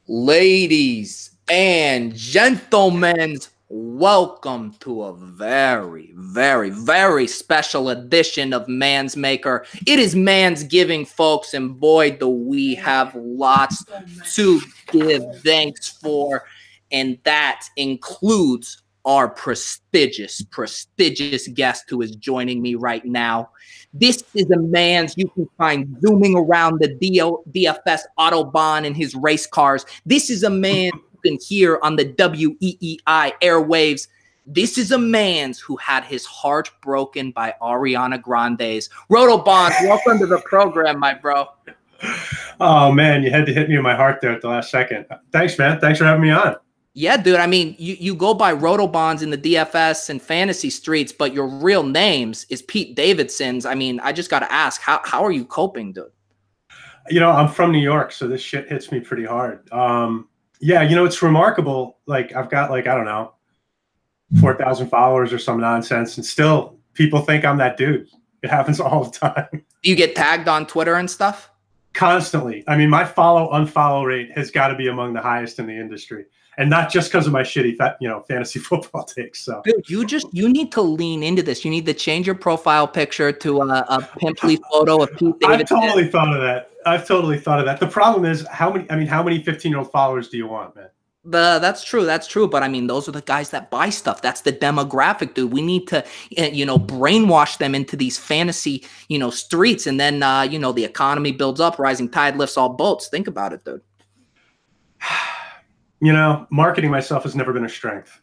Ladies and gentlemen, welcome to a very, very, very special edition of Man's Maker. It is Manzgiving, folks, and boy, do we have lots to give thanks for, and that includes our prestigious guest who is joining me right now. This is a man's you can find zooming around the DFS Autobahn in his race cars. This is a man you can hear on the WEEI airwaves. This is a man's who had his heart broken by Ariana Grande's. Rotobahn, welcome to the program, my bro. Oh, man, you had to hit me in my heart there at the last second. Thanks, man. Thanks for having me on. Yeah, dude. I mean, you go by Rotobahns in the DFS and fantasy streets, but your real names is Pete Davidson's. I mean, I just got to ask, how are you coping, dude? You know, I'm from New York, so this shit hits me pretty hard. Yeah, you know, it's remarkable. Like, I've got, like, I don't know, 4,000 followers or some nonsense, and still people think I'm that dude. It happens all the time. Do you get tagged on Twitter and stuff? Constantly. I mean, my follow-unfollow rate has got to be among the highest in the industry. And not just because of my shitty, fantasy football takes. So, dude, you need to lean into this. You need to change your profile picture to a pimply photo of Pete Davidson. I've totally thought of that. The problem is how many 15-year-old followers do you want, man? That's true. But I mean, those are the guys that buy stuff. That's the demographic, dude. We need to, brainwash them into these fantasy, streets. And then, the economy builds up, rising tide lifts all boats. Think about it, dude. You know, marketing myself has never been a strength.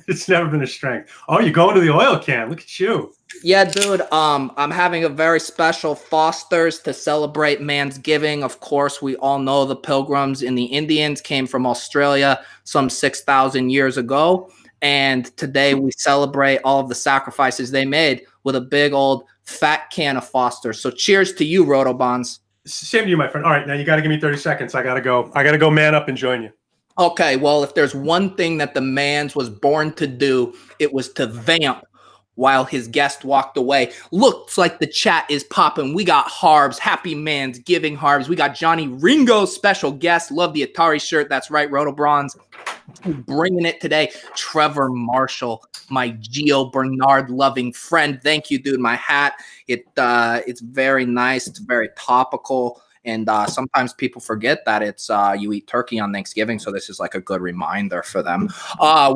It's never been a strength. Oh, you're going to the oil can. Look at you. Yeah, dude. I'm having a very special Foster's to celebrate Manzgiving. Of course, we all know the Pilgrims and the Indians came from Australia some 6,000 years ago. And today we celebrate all of the sacrifices they made with a big old fat can of Foster's. So cheers to you, Rotobahns. Same to you, my friend. All right, now you got to give me 30 seconds. I got to go man up and join you. Okay, well, if there's one thing that the Manz was born to do, it was to vamp while his guest walked away. Looks like the chat is popping. We got Harbs, happy Manzgiving Harbs. We got Johnny Ringo, special guest. Love the Atari shirt. That's right, Rotobahns. Bringing it today. Trevor Marshall, my Gio Bernard loving friend. Thank you, dude. My hat, it's very nice. It's very topical. And sometimes people forget that it's you eat turkey on Thanksgiving, so this is like a good reminder for them.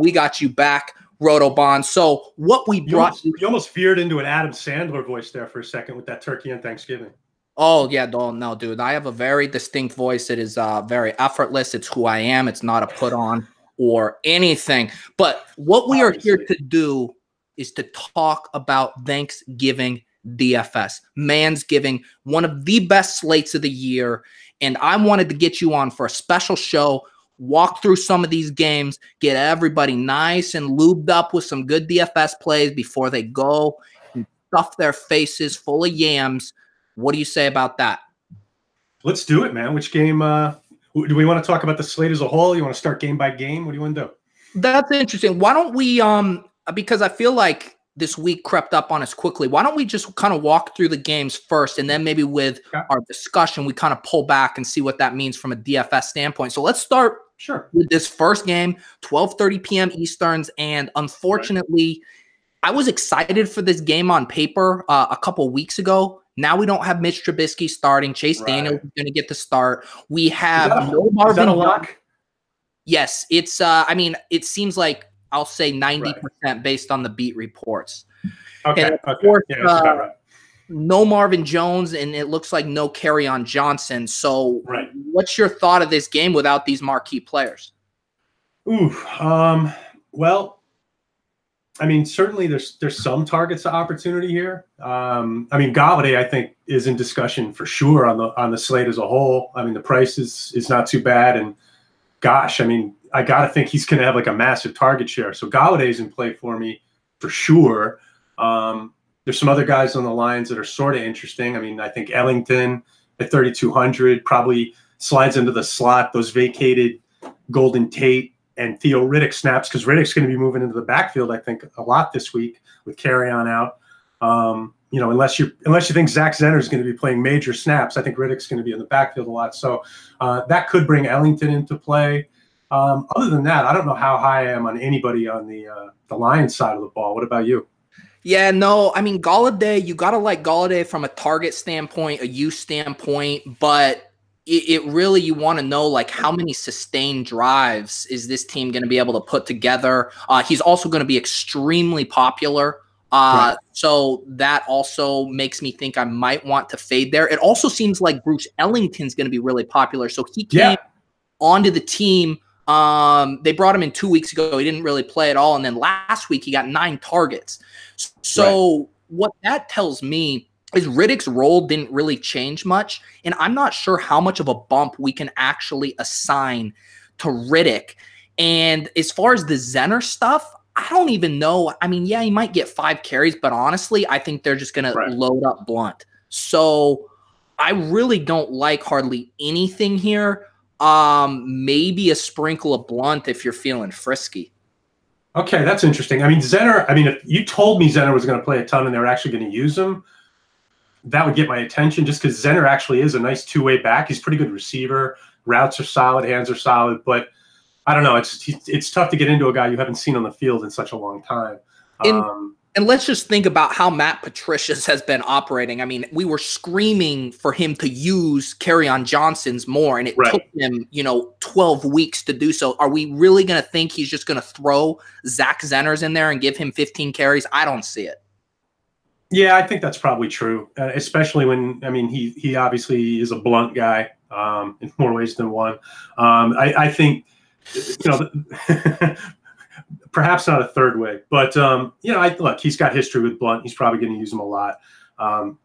We got you back, Rotobahn. So what we brought you almost veered into an Adam Sandler voice there for a second with that turkey on Thanksgiving. Oh yeah, no, dude. I have a very distinct voice. It is very effortless. It's who I am. It's not a put on or anything. But what we are here to do is to talk about Thanksgiving DFS, Manzgiving, one of the best slates of the year. And I wanted to get you on for a special show, walk through some of these games, get everybody nice and lubed up with some good DFS plays before they go and stuff their faces full of yams. What do you say about that? Let's do it, man. Which game do we want to talk about the slate as a whole? You want to start game by game? What do you want to do? That's interesting. Why don't we because I feel like this week crept up on us quickly. Why don't we just kind of walk through the games first, and then maybe with our discussion, we kind of pull back and see what that means from a DFS standpoint. So let's start with this first game, 12:30 p.m. Easterns. And unfortunately, I was excited for this game on paper a couple weeks ago. Now we don't have Mitch Trubisky starting. Chase Daniels is going to get the start. We have no Marvin. Is that a lock? Yes, it's. I mean, it seems like I'll say 90% based on the beat reports. Okay. And of course, yeah, that's about right. No Marvin Jones, and it looks like no Kerryon Johnson. So what's your thought of this game without these marquee players? Well, I mean, certainly there's some targets of opportunity here. I mean, Galladay, I think, is in discussion for sure on the slate as a whole. I mean, the price is not too bad. And gosh, I mean, I got to think he's going to have like a massive target share. So Galladay's in play for me for sure. There's some other guys on the lines that are sort of interesting. I mean, I think Ellington at 3,200 probably slides into the slot. Those vacated Golden Tate and Theo Riddick snaps, because Riddick's going to be moving into the backfield, I think, a lot this week with Kerryon out. Unless you think Zach Zenner is going to be playing major snaps, I think Riddick's going to be in the backfield a lot. So that could bring Ellington into play. Other than that, I don't know how high I am on anybody on the Lions side of the ball. What about you? Yeah, no, I mean, Golladay, you got to like Golladay from a target standpoint, a use standpoint, but it really, you want to know like how many sustained drives is this team going to be able to put together. He's also going to be extremely popular. Right. So that also makes me think I might want to fade there. It also seems like Bruce Ellington's going to be really popular. So he came onto the team. They brought him in 2 weeks ago. He didn't really play at all. And then last week he got 9 targets. So what that tells me is Riddick's role didn't really change much. And I'm not sure how much of a bump we can actually assign to Riddick. And as far as the Zenner stuff, I don't even know. I mean, yeah, he might get 5 carries, but honestly, I think they're just going to load up Blunt. So I really don't like hardly anything here. Maybe a sprinkle of Blunt if you're feeling frisky. Okay, that's interesting. I mean, Zenner, if you told me Zenner was going to play a ton and they were actually going to use him, that would get my attention just because Zenner actually is a nice two-way back. He's a pretty good receiver. Routes are solid, hands are solid, but I don't know. It's tough to get into a guy you haven't seen on the field in such a long time. And let's just think about how Matt Patricia's has been operating. I mean, we were screaming for him to use Kerryon Johnson's more, and it took him, 12 weeks to do so. Are we really going to think he's just going to throw Zach Zenner's in there and give him 15 carries? I don't see it. Yeah, I think that's probably true, especially when, he obviously is a Blunt guy in more ways than one. I think, perhaps not a third way, but look, he's got history with Blunt. He's probably going to use him a lot.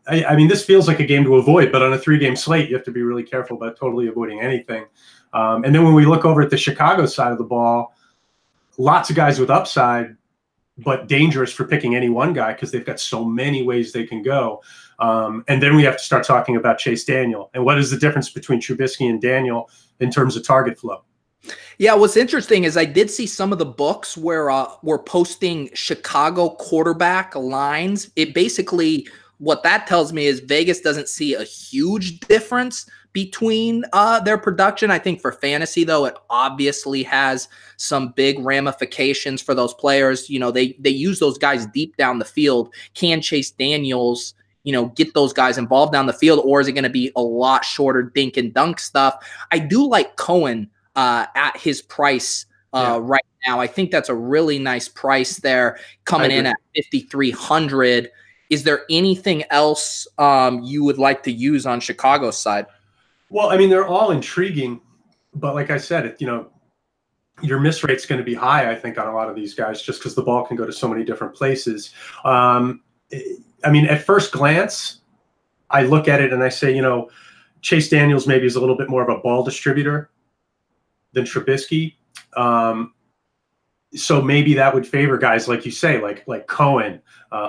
This feels like a game to avoid, but on a 3-game slate, you have to be really careful about totally avoiding anything. And then when we look over at the Chicago side of the ball, lots of guys with upside, but dangerous for picking any one guy because they've got so many ways they can go. And then we have to start talking about Chase Daniel and what is the difference between Trubisky and Daniel in terms of target flow. Yeah, what's interesting is I did see some of the books where we're posting Chicago quarterback lines. It basically, what that tells me is Vegas doesn't see a huge difference between their production. I think for fantasy, though, it obviously has some big ramifications for those players. They use those guys deep down the field. Can Chase Daniels, get those guys involved down the field, or is it going to be a lot shorter dink and dunk stuff? I do like Cohen at his price right now. I think that's a really nice price there, coming in at 5,300. Is there anything else you would like to use on Chicago's side? Well, they're all intriguing, but like I said, your miss rate's going to be high, I think, on a lot of these guys, just because the ball can go to so many different places. At first glance, I look at it and I say, Chase Daniels maybe is a little bit more of a ball distributor than Trubisky. So maybe that would favor guys like you say, like Cohen,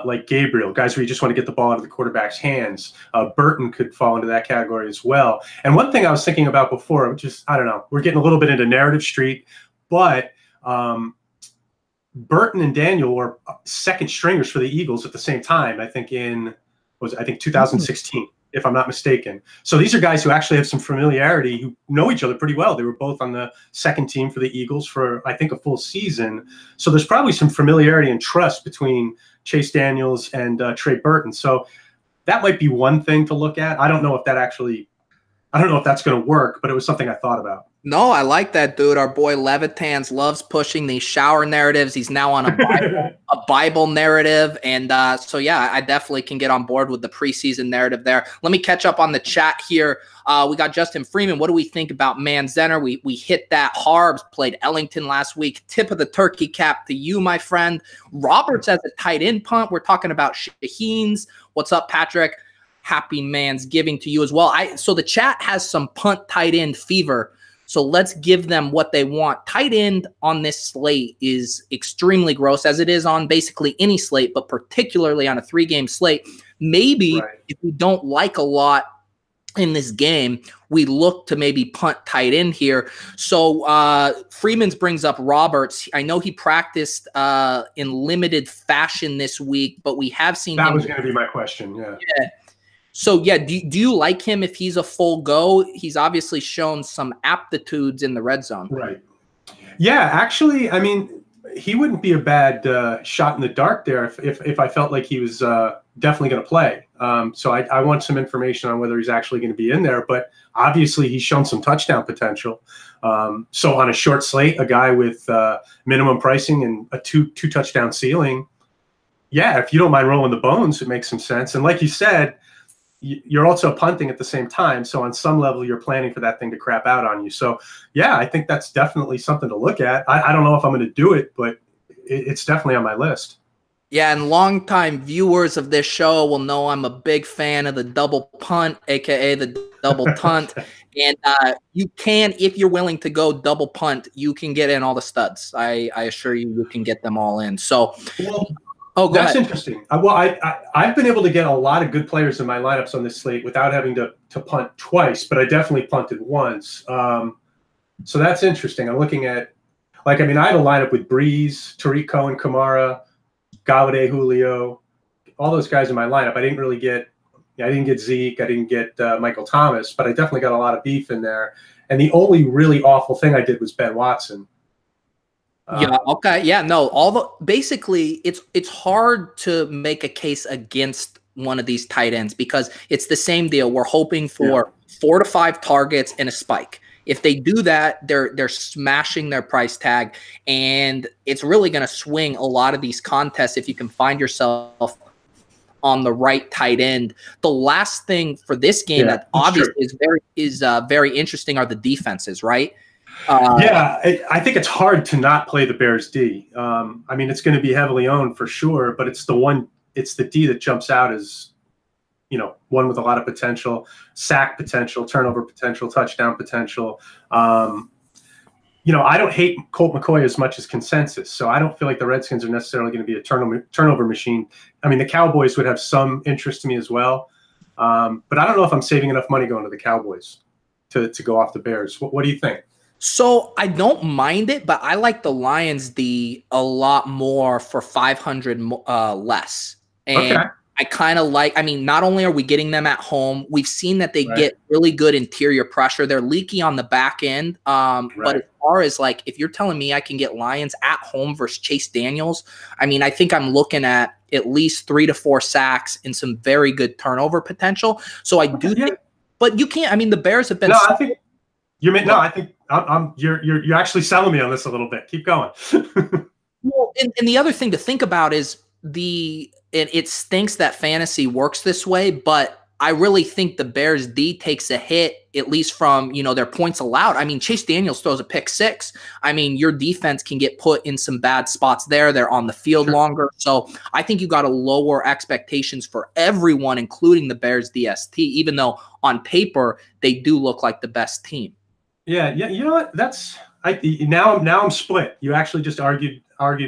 like Gabriel, guys where you just want to get the ball out of the quarterback's hands. Burton could fall into that category as well. And one thing I was thinking about before, I don't know, we're getting a little bit into narrative street, but Burton and Daniel were second stringers for the Eagles at the same time, I think 2016. If I'm not mistaken. So these are guys who actually have some familiarity, who know each other pretty well. They were both on the second team for the Eagles for, I think, a full season. So there's probably some familiarity and trust between Chase Daniels and Trey Burton. So that might be one thing to look at. I don't know if that's going to work, but it was something I thought about. No, I like that, dude. Our boy Levitans loves pushing these shower narratives. He's now on a Bible narrative. And so, yeah, I definitely can get on board with the preseason narrative there. Let me catch up on the chat here. We got Justin Freeman. What do we think about Manz-Zenner? We hit that. Harbs played Ellington last week. Tip of the turkey cap to you, my friend. Roberts as a tight end punt. We're talking about Shaheens. What's up, Patrick? Happy Manzgiving to you as well. So the chat has some punt tight end fever. So let's give them what they want. Tight end on this slate is extremely gross, as it is on basically any slate, but particularly on a 3-game slate. Maybe if we don't like a lot in this game, we look to maybe punt tight end here. So Freeman's brings up Roberts. I know he practiced in limited fashion this week, but we have seen that him. was going to be my question. Yeah. So, yeah, do you like him if he's a full go? He's obviously shown some aptitudes in the red zone. Right. Yeah, actually, I mean, he wouldn't be a bad shot in the dark there if I felt like he was definitely going to play. So I want some information on whether he's actually going to be in there. But obviously, he's shown some touchdown potential. So on a short slate, a guy with minimum pricing and a two touchdown ceiling, yeah, if you don't mind rolling the bones, it makes some sense. And like you said, you're also punting at the same time. So on some level, you're planning for that thing to crap out on you. So, yeah, I think that's definitely something to look at. I don't know if I'm going to do it, but it's definitely on my list. Yeah, and longtime viewers of this show will know I'm a big fan of the double punt, a.k.a. the double tunt. And you can, if you're willing to go double punt, you can get in all the studs. I assure you, you can get them all in. So, that's interesting. I've been able to get a lot of good players in my lineups on this slate without having to punt twice, but I definitely punted once. So that's interesting. I'm looking at, I had a lineup with Breeze, Tariq Cohen, Kamara, Galladay, Julio, all those guys in my lineup. I didn't get Zeke. I didn't get Michael Thomas, but I definitely got a lot of beef in there. And the only really awful thing I did was Ben Watson. Yeah. Okay. Yeah. No. Basically, it's hard to make a case against one of these tight ends because it's the same deal. We're hoping for 4 to 5 targets and a spike. If they do that, they're smashing their price tag, and it's really going to swing a lot of these contests if you can find yourself on the right tight end. The last thing for this game that obviously is very interesting are the defenses, right? I think it's hard to not play the Bears D. It's going to be heavily owned for sure, but it's the D that jumps out as, one with a lot of potential, sack potential, turnover potential, touchdown potential. I don't hate Colt McCoy as much as consensus, so I don't feel like the Redskins are necessarily going to be a turnover machine. The Cowboys would have some interest to me as well, but I don't know if I'm saving enough money going to the Cowboys to go off the Bears. What do you think? So I don't mind it, but I like the Lions D a lot more for 500 less. And I kind of not only are we getting them at home, we've seen that they get really good interior pressure. They're leaky on the back end. But as far as if you're telling me I can get Lions at home versus Chase Daniels, I think I'm looking at least 3 to 4 sacks and some very good turnover potential. So I do think, but you can't, the Bears have been. No, I think you're actually selling me on this a little bit. Keep going. Well, and the other thing to think about is it stinks that fantasy works this way, but I really think the Bears D takes a hit, at least from, their points allowed. Chase Daniels throws a pick 6. Your defense can get put in some bad spots there. They're on the field longer. So I think you got to lower expectations for everyone, including the Bears DST, even though on paper they do look like the best team. Yeah. You know what? Now I'm split. You actually just argued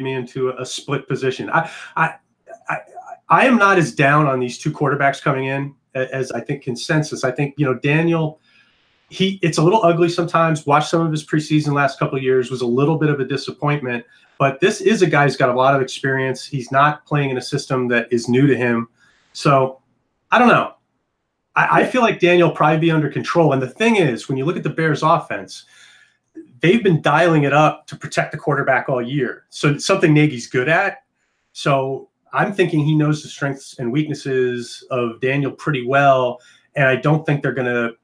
me into a split position. I am not as down on these 2 quarterbacks coming in as I think consensus. I think, Daniel, it's a little ugly sometimes. Watched some of his preseason last couple of years, was a little bit of a disappointment. But this is a guy who's got a lot of experience. He's not playing in a system that is new to him. So I don't know. I feel like Daniel will probably be under control. And the thing is, when you look at the Bears offense, they've been dialing it up to protect the quarterback all year. So it's something Nagy's good at. So I'm thinking he knows the strengths and weaknesses of Daniel pretty well. And I don't think they're going to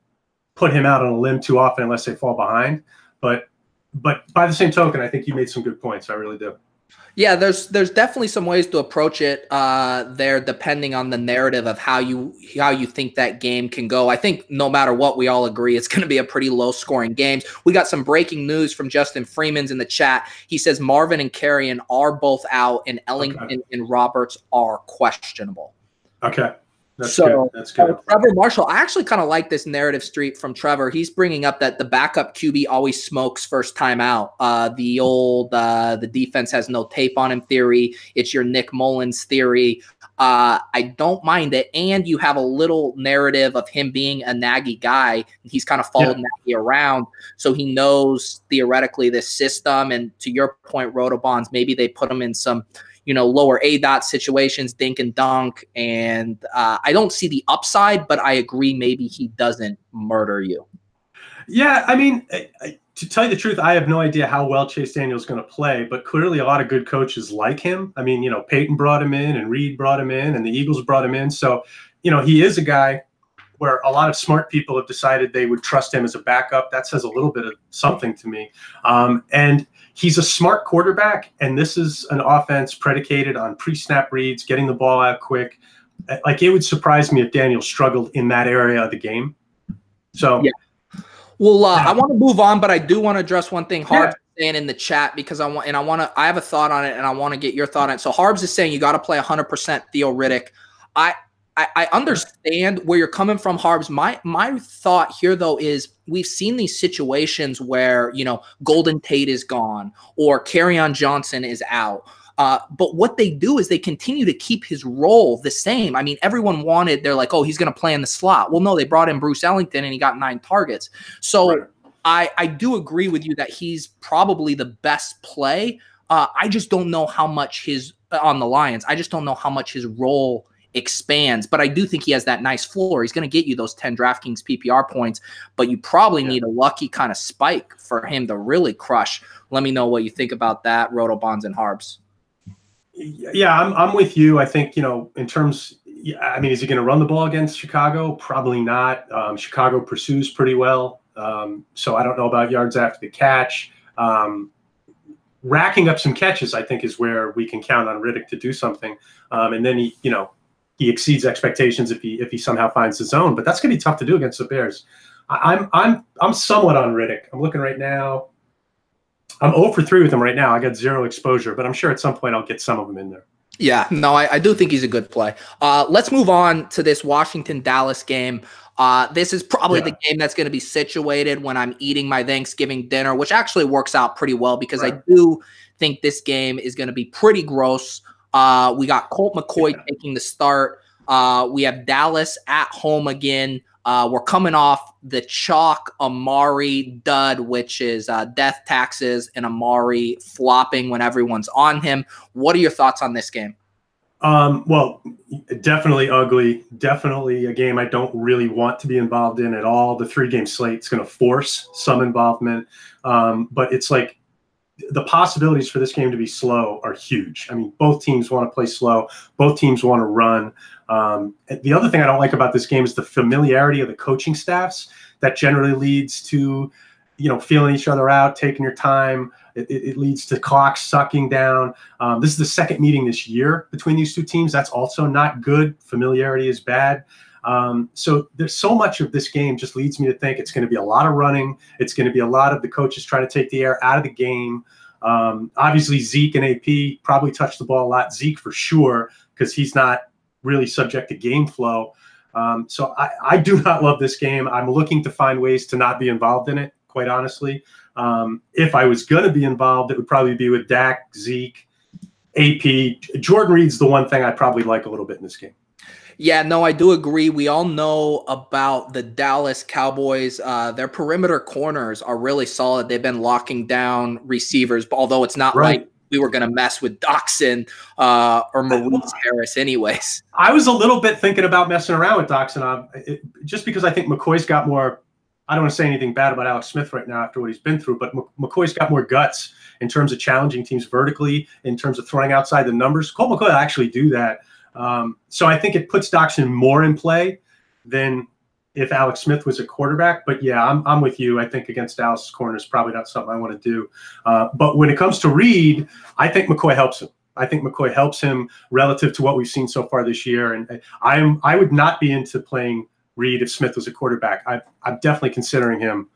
put him out on a limb too often unless they fall behind. But by the same token, I think you made some good points. I really do. Yeah, there's definitely some ways to approach it there, depending on the narrative of how you think that game can go. I think no matter what, we all agree it's going to be a pretty low-scoring game. We got some breaking news from Justin Freeman's in the chat. He says Marvin and Carrion are both out, and Ellington and Roberts are questionable. Okay. That's good. Trevor Marshall, I actually kind of like this narrative streak from Trevor. He's bringing up that the backup QB always smokes first time out. The defense has no tape on him theory. It's your Nick Mullins theory. I don't mind it. And you have a little narrative of him being a Nagy guy. He's kind of followed Nagy around, so he knows theoretically this system. And to your point, Rotobahns, maybe they put him in some, lower ADOT situations, dink and dunk. And I don't see the upside, but I agree maybe he doesn't murder you. Yeah, I mean, to tell you the truth, I have no idea how well Chase Daniel is going to play, but clearly a lot of good coaches like him. I mean, Peyton brought him in and Reed brought him in and the Eagles brought him in. So, he is a guy where a lot of smart people have decided they would trust him as a backup. That says a little bit of something to me. And he's a smart quarterback, and this is an offense predicated on pre-snap reads, getting the ball out quick. Like, it would surprise me if Daniel struggled in that area of the game. So, yeah. Well, I want to move on, but I do want to address one thing Harbs is saying in the chat, because I have a thought on it, and I want to get your thought on it. So Harbs is saying you got to play 100% Theo Riddick. I understand where you're coming from, Harbs. My thought here, though, is we've seen these situations where, Golden Tate is gone or Kerryon Johnson is out. But what they do is they continue to keep his role the same. I mean, everyone they're like, oh, he's going to play in the slot. Well, no, they brought in Bruce Ellington and he got 9 targets. So I do agree with you that he's probably the best play. I just don't know how much on the Lions, I just don't know how much his role expands, but I do think he has that nice floor. He's going to get you those 10 DraftKings PPR points, but you probably need a lucky kind of spike for him to really crush. Let me know what you think about that, Rotobahns and Harbs. Yeah, I'm with you. I think, in terms, I mean, is he going to run the ball against Chicago? Probably not. Chicago pursues pretty well. So I don't know about yards after the catch. Racking up some catches, I think, is where we can count on Riddick to do something. And then he exceeds expectations if he somehow finds the zone. But that's going to be tough to do against the Bears. I'm somewhat on Riddick. I'm looking right now. I'm 0 for 3 with him right now. I got 0 exposure, but I'm sure at some point I'll get some of them in there. Yeah, no, I do think he's a good play. Let's move on to this Washington-Dallas game. This is probably the game that's going to be situated when I'm eating my Thanksgiving dinner, which actually works out pretty well because I do think this game is going to be pretty gross. We got Colt McCoy taking the start. We have Dallas at home again. We're coming off the chalk Amari dud, which is death taxes and Amari flopping when everyone's on him. What are your thoughts on this game? Well, definitely ugly. Definitely a game I don't really want to be involved in at all. The 3-game slate is going to force some involvement. But it's like the possibilities for this game to be slow are huge. I mean, both teams want to play slow. Both teams want to run. The other thing I don't like about this game is the familiarity of the coaching staffs that generally leads to, feeling each other out, taking your time. It leads to clocks sucking down. This is the second meeting this year between these two teams. That's also not good. Familiarity is bad. So there's so much of this game just leads me to think it's going to be a lot of running. It's going to be a lot of the coaches trying to take the air out of the game. Obviously, Zeke and AP probably touch the ball a lot. Zeke for sure, because he's not really subject to game flow. So I do not love this game. I'm looking to find ways to not be involved in it, quite honestly. If I was going to be involved, it would probably be with Dak, Zeke, AP. Jordan Reed's the one thing I probably like a little bit in this game. Yeah, no, I do agree. We all know about the Dallas Cowboys. Their perimeter corners are really solid. They've been locking down receivers, although it's not like we were going to mess with Doxson or Maurice Harris anyways. I was a little bit thinking about messing around with Doxson just because I think McCoy's got more – I don't want to say anything bad about Alex Smith right now after what he's been through, but McCoy's got more guts in terms of challenging teams vertically, in terms of throwing outside the numbers. Colt McCoy will actually do that. So I think it puts Doxson more in play than if Alex Smith was a quarterback. But yeah, I'm with you. I think against Dallas corner is probably not something I want to do. But when it comes to Reed, I think McCoy helps him. I think McCoy helps him relative to what we've seen so far this year. And I would not be into playing Reed if Smith was a quarterback. I'm definitely considering him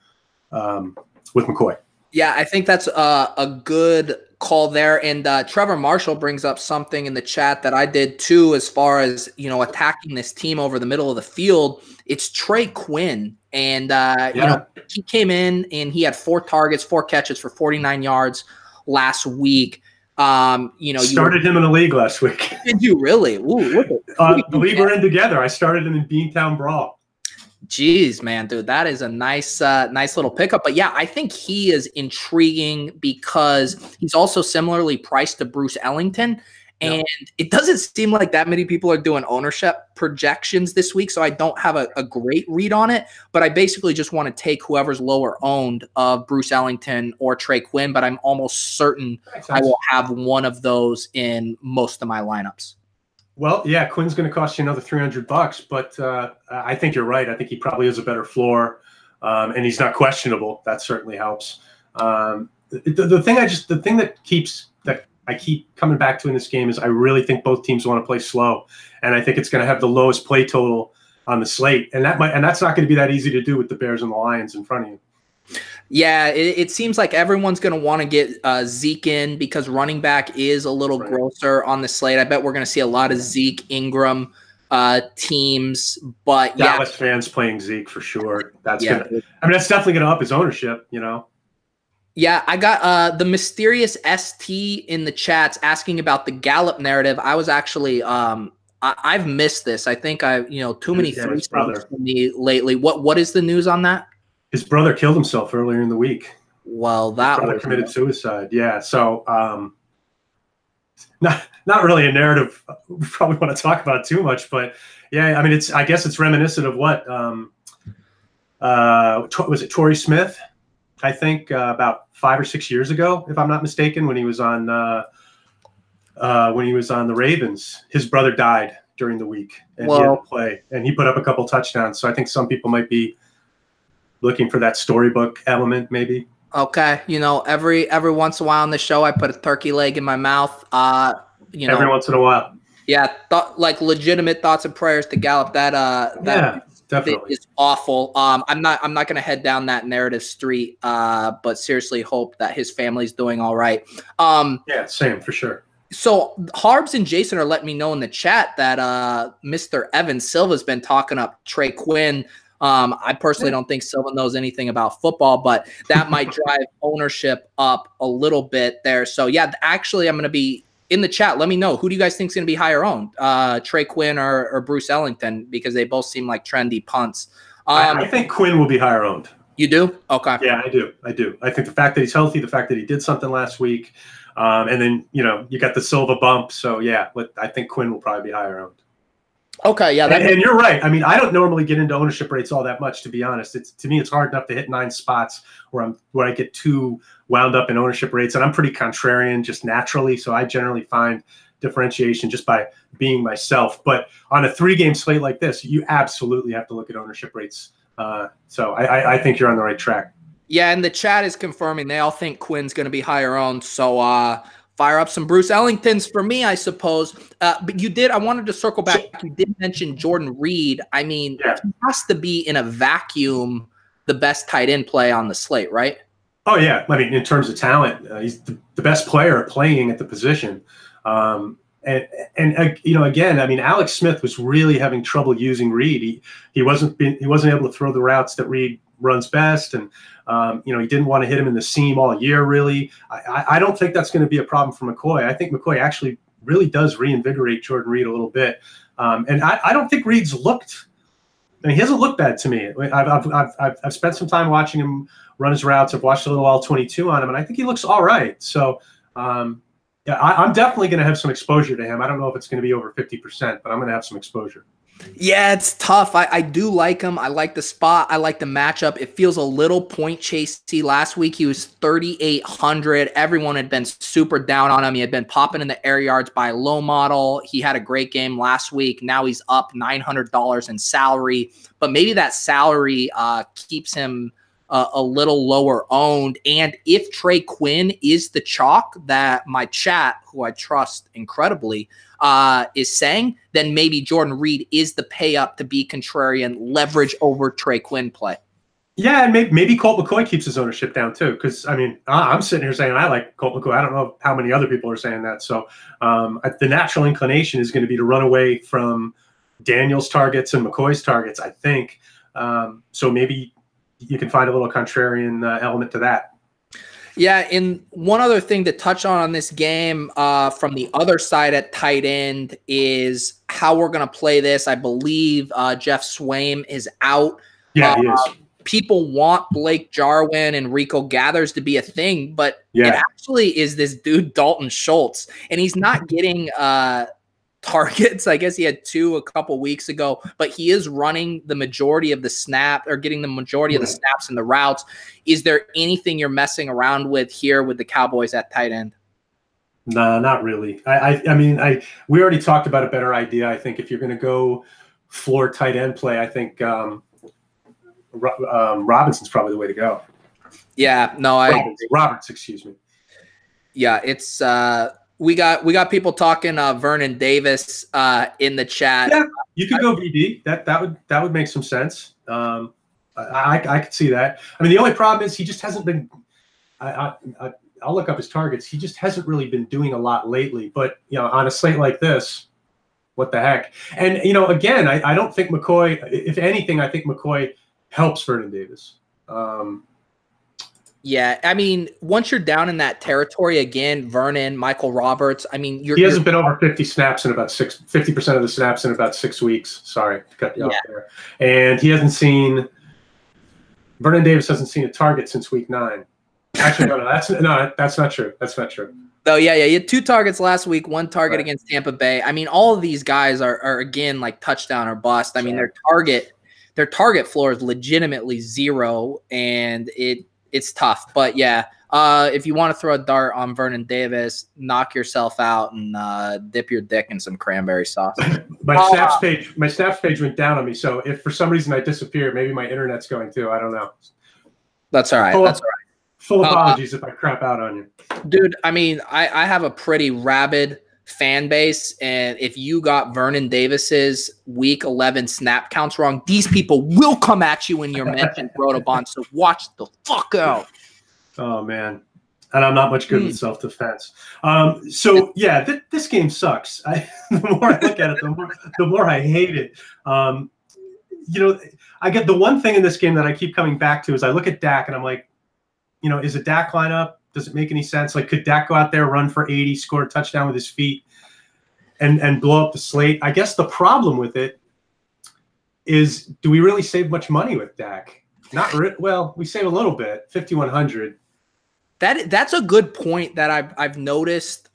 with McCoy. Yeah, I think that's a good call there. And Trevor Marshall brings up something in the chat that I did too, as far as, attacking this team over the middle of the field. It's Trey Quinn. And, he came in and he had 4 targets, 4 catches for 49 yards last week. You know, started him in the league last week. Did you really? Ooh, the league we're in together. I started him in Beantown Brawl. Jeez, man, dude, that is a nice little pickup. But yeah, I think he is intriguing because he's also similarly priced to Bruce Ellington. And it doesn't seem like that many people are doing ownership projections this week, so I don't have a great read on it. But I basically just want to take whoever's lower owned of Bruce Ellington or Trey Quinn, but I'm almost certain I will have one of those in most of my lineups. Well, yeah, Quinn's going to cost you another $300, but I think you're right. I think he probably has a better floor, and he's not questionable. That certainly helps. The thing that I keep coming back to in this game is I really think both teams want to play slow, and I think it's going to have the lowest play total on the slate, and that's not going to be that easy to do with the Bears and the Lions in front of you. Yeah, it seems like everyone's going to want to get Zeke in because running back is a little grosser on the slate. I bet we're going to see a lot of Zeke, Ingram teams, but Dallas fans playing Zeke for sure. That's definitely going to up his ownership, you know. Yeah, I got the mysterious ST in the chats asking about the Gallup narrative. I was actually I've missed this. I think too many three stars for me lately. What is the news on that? His brother killed himself earlier in the week. Well, that his brother committed suicide. Yeah, so not really a narrative we probably want to talk about too much, but yeah, I mean I guess it's reminiscent of what was it Torrey Smith? I think about 5 or 6 years ago, if I'm not mistaken, when he was on the Ravens, his brother died during the week, and he had to play, and he put up a couple touchdowns. So I think some people might be looking for that storybook element, maybe. Okay, every once in a while on the show, I put a turkey leg in my mouth. Every once in a while. Yeah, like legitimate thoughts and prayers to Gallup. That definitely is awful. I'm not going to head down that narrative street, but seriously hope that his family's doing all right. Yeah, same for sure. So Harbs and Jason are letting me know in the chat that Mr. Evan Silva's been talking up Trey Quinn. I personally don't think Silva knows anything about football, but that might drive ownership up a little bit there. So yeah, actually I'm going to be in the chat. Let me know, who do you guys think is going to be higher owned, Trey Quinn or Bruce Ellington, because they both seem like trendy punts. I think Quinn will be higher owned. You do? Okay. Yeah, I do. I think the fact that he's healthy, the fact that he did something last week, and then you got the Silva bump. So yeah, I think Quinn will probably be higher owned. Okay, yeah, and you're right. I mean, I don't normally get into ownership rates all that much, to be honest. To me, it's hard enough to hit 9 spots where I get too wound up in ownership rates, and I'm pretty contrarian just naturally. So I generally find differentiation just by being myself. But on a 3-game slate like this, you absolutely have to look at ownership rates. So I think you're on the right track. Yeah, and the chat is confirming they all think Quinn's going to be higher owned. So fire up some Bruce Ellingtons for me, I suppose. But I wanted to circle back. You did mention Jordan Reed. I mean, he has to be in a vacuum the best tight end play on the slate, right? Oh, yeah. I mean, in terms of talent, he's the best player playing at the position. And again, I mean, Alex Smith was really having trouble using Reed. He wasn't able to throw the routes that Reed runs best, and he didn't want to hit him in the seam all year. Really, I don't think that's going to be a problem for McCoy. I think McCoy actually really does reinvigorate Jordan Reed a little bit, and I don't think Reed's looked. I mean, he hasn't looked bad to me. I've spent some time watching him run his routes. I've watched a little all-22 on him, and I think he looks all right. So, I'm definitely going to have some exposure to him. I don't know if it's going to be over 50%, but I'm going to have some exposure. Yeah, it's tough. I do like him. I like the spot. I like the matchup. It feels a little point chasey. Last week he was 3,800. Everyone had been super down on him. He had been popping in the air yards by low model. He had a great game last week. Now he's up $900 in salary, but maybe that salary keeps him a little lower owned. And if Trey Quinn is the chalk that my chat, who I trust incredibly, is saying, then maybe Jordan Reed is the pay up to be contrarian, leverage over Trey Quinn play. Yeah, and maybe Colt McCoy keeps his ownership down too, because I mean, I'm sitting here saying I like Colt McCoy. I don't know how many other people are saying that. So the natural inclination is going to be to run away from Daniel's targets and McCoy's targets, I think. So maybe you can find a little contrarian element to that. Yeah, and one other thing to touch on this game from the other side at tight end is how we're going to play this. I believe Jeff Swaim is out. Yeah, he is. People want Blake Jarwin and Rico Gathers to be a thing, but it actually is this dude Dalton Schultz, and he's not getting targets. I guess he had 2 a couple weeks ago, but he is running the majority of the snap or getting the majority of the snaps and the routes. Is there anything you're messing around with here with the Cowboys at tight end? No, not really. I mean, we already talked about a better idea. I think if you're going to go floor tight end play, I think Robinson's probably the way to go. Yeah, no, Roberts, excuse me. Yeah, it's we got people talking Vernon Davis in the chat. Yeah, you could go VD. That would make some sense. I could see that. I mean, the only problem is he just hasn't been. I'll look up his targets. He just hasn't really been doing a lot lately. But on a slate like this, what the heck? And again, I don't think McCoy. If anything, I think McCoy helps Vernon Davis. Yeah, I mean, once you're down in that territory again, Vernon, Michael Roberts. I mean, he hasn't been over 50 snaps in about 50% of the snaps in about 6 weeks. Sorry to cut you off there. And he hasn't seen. Vernon Davis hasn't seen a target since week 9. Actually, no, that's not true. That's not true. Oh yeah, he had 2 targets last week, 1 target against Tampa Bay. I mean, all of these guys are again like touchdown or bust. I mean, their target floor is legitimately 0, and it's tough. But yeah, if you want to throw a dart on Vernon Davis, knock yourself out and dip your dick in some cranberry sauce. My snaps page went down on me. So if for some reason I disappear, maybe my internet's going too. I don't know. That's all right. That's all right. Full apologies if I crap out on you. Dude, I mean, I have a pretty rabid fan base, and if you got Vernon Davis's week 11 snap counts wrong, these people will come at you in your mentioned Rotobahn, so watch the fuck out. Oh, man. And I'm not much good with self-defense. So, yeah, this game sucks. The more I look at it, the more I hate it. I get the one thing in this game that I keep coming back to is I look at Dak and I'm like, is a Dak lineup? Does it make any sense? Like, could Dak go out there, run for 80, score a touchdown with his feet, and blow up the slate? I guess the problem with it is, do we really save much money with Dak? Well, we save a little bit, 5,100. That's a good point that I've noticed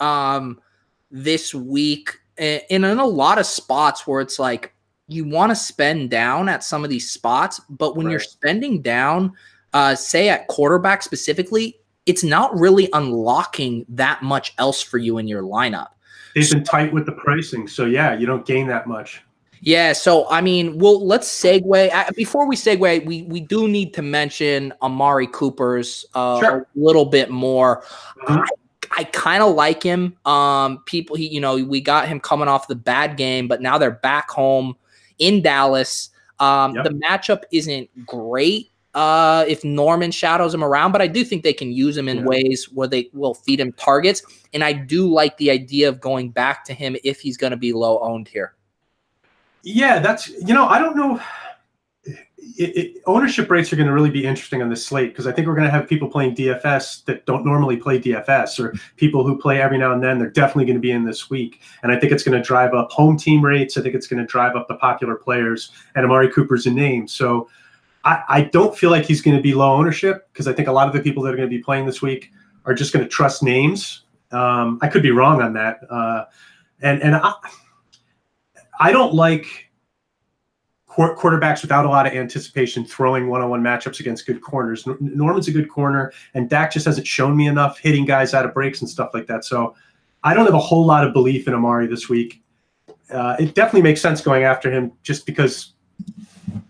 this week, and in a lot of spots where it's like you want to spend down at some of these spots, but when you're spending down, say at quarterback specifically, it's not really unlocking that much else for you in your lineup. They've been tight with the pricing, so yeah, you don't gain that much. Yeah, so I mean, let's segue. Before we segue, we do need to mention Amari Cooper's a little bit more. I kind of like him. We got him coming off the bad game, but now they're back home in Dallas. The matchup isn't great if Norman shadows him around, but I do think they can use him in ways where they will feed him targets. And I do like the idea of going back to him if he's going to be low owned here. Yeah, that's, I don't know. Ownership rates are going to really be interesting on this slate because I think we're going to have people playing DFS that don't normally play DFS, or people who play every now and then. They're definitely going to be in this week. And I think it's going to drive up home team rates. I think it's going to drive up the popular players, and Amari Cooper's a name. So I don't feel like he's going to be low ownership because I think a lot of the people that are going to be playing this week are just going to trust names. I could be wrong on that. And I don't like quarterbacks without a lot of anticipation throwing one-on-one matchups against good corners. Norman's a good corner, and Dak just hasn't shown me enough hitting guys out of breaks and stuff like that. So I don't have a whole lot of belief in Amari this week. It definitely makes sense going after him just because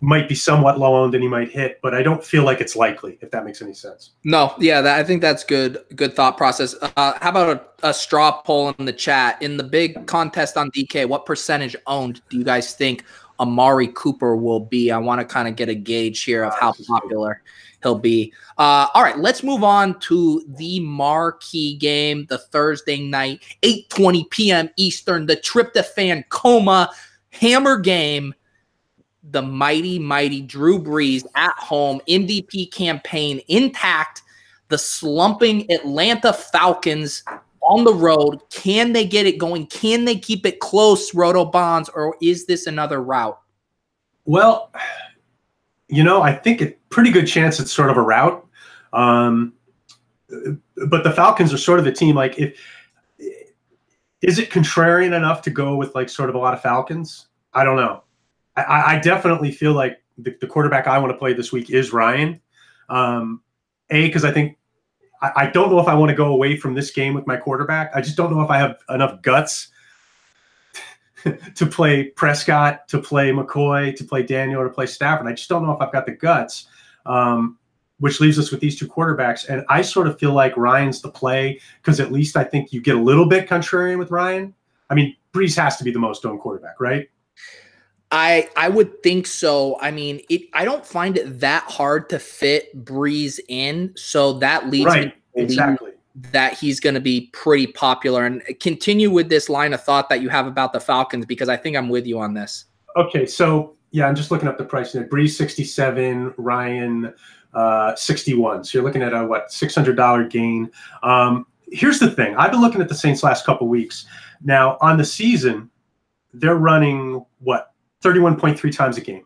might be somewhat low-owned and he might hit, but I don't feel like it's likely, if that makes any sense. No, yeah, I think that's good thought process. How about a straw poll in the chat? In the big contest on DK, what percentage owned do you guys think Amari Cooper will be? I want to kind of get a gauge here of how popular he'll be. All right, let's move on to the marquee game, the Thursday night, 8:20 p.m. Eastern, the tryptophan coma hammer game. The mighty Drew Brees at home, MVP campaign intact. The slumping Atlanta Falcons on the road. Can they get it going? Can they keep it close, Rotobahns, or is this another rout? Well, I think a pretty good chance it's sort of a rout. But the Falcons are sort of the team, like, is it contrarian enough to go with like sort of a lot of Falcons? I don't know. I definitely feel like the quarterback I want to play this week is Ryan. Because I think I don't know if I want to go away from this game with my quarterback. I just don't know if I have enough guts to play Prescott, to play McCoy, to play Daniel, or to play Stafford. I just don't know if I've got the guts, which leaves us with these two quarterbacks. And I sort of feel like Ryan's the play because at least I think you get a little bit contrarian with Ryan. I mean, Breeze has to be the most owned quarterback, right? I would think so. I mean, I don't find it that hard to fit Breeze in, so that leads me to exactly that he's going to be pretty popular. And continue with this line of thought that you have about the Falcons, because I think I'm with you on this. Okay, so yeah, I'm just looking up the price now. Breeze 67, Ryan 61. So you're looking at a $600 gain. Here's the thing: I've been looking at the Saints last couple weeks. Now on the season, they're running 31.3 times a game.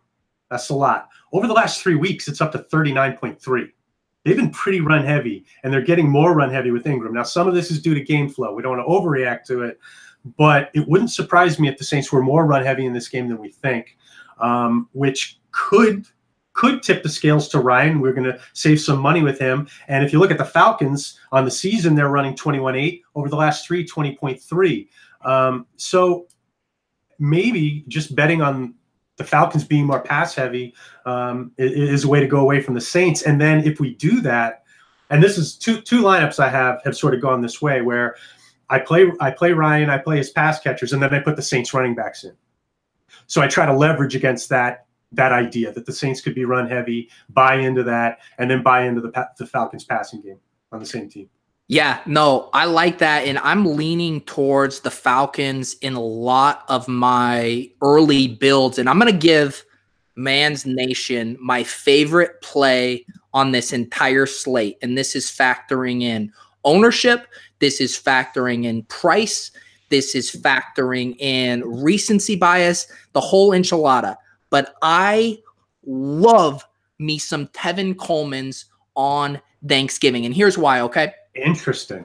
That's a lot. Over the last 3 weeks, it's up to 39.3. They've been pretty run heavy, and they're getting more run heavy with Ingram. Now, some of this is due to game flow. We don't want to overreact to it, but it wouldn't surprise me if the Saints were more run heavy in this game than we think, which could tip the scales to Ryan. We're going to save some money with him. And if you look at the Falcons on the season, they're running 21.8. Over the last 3, 20.3. So maybe just betting on the Falcons being more pass heavy is a way to go away from the Saints. And then if we do that, and this is two lineups I have sort of gone this way, where I play Ryan, I play his pass catchers, and then I put the Saints running backs in. So I try to leverage against that idea that the Saints could be run heavy, buy into that, and then buy into the Falcons passing game on the same team. Yeah, no, I like that. And I'm leaning towards the Falcons in a lot of my early builds. And I'm going to give Manz Nation my favorite play on this entire slate. And this is factoring in ownership. This is factoring in price. This is factoring in recency bias, the whole enchilada. But I love me some Tevin Coleman's on Thanksgiving. And here's why, okay? Interesting.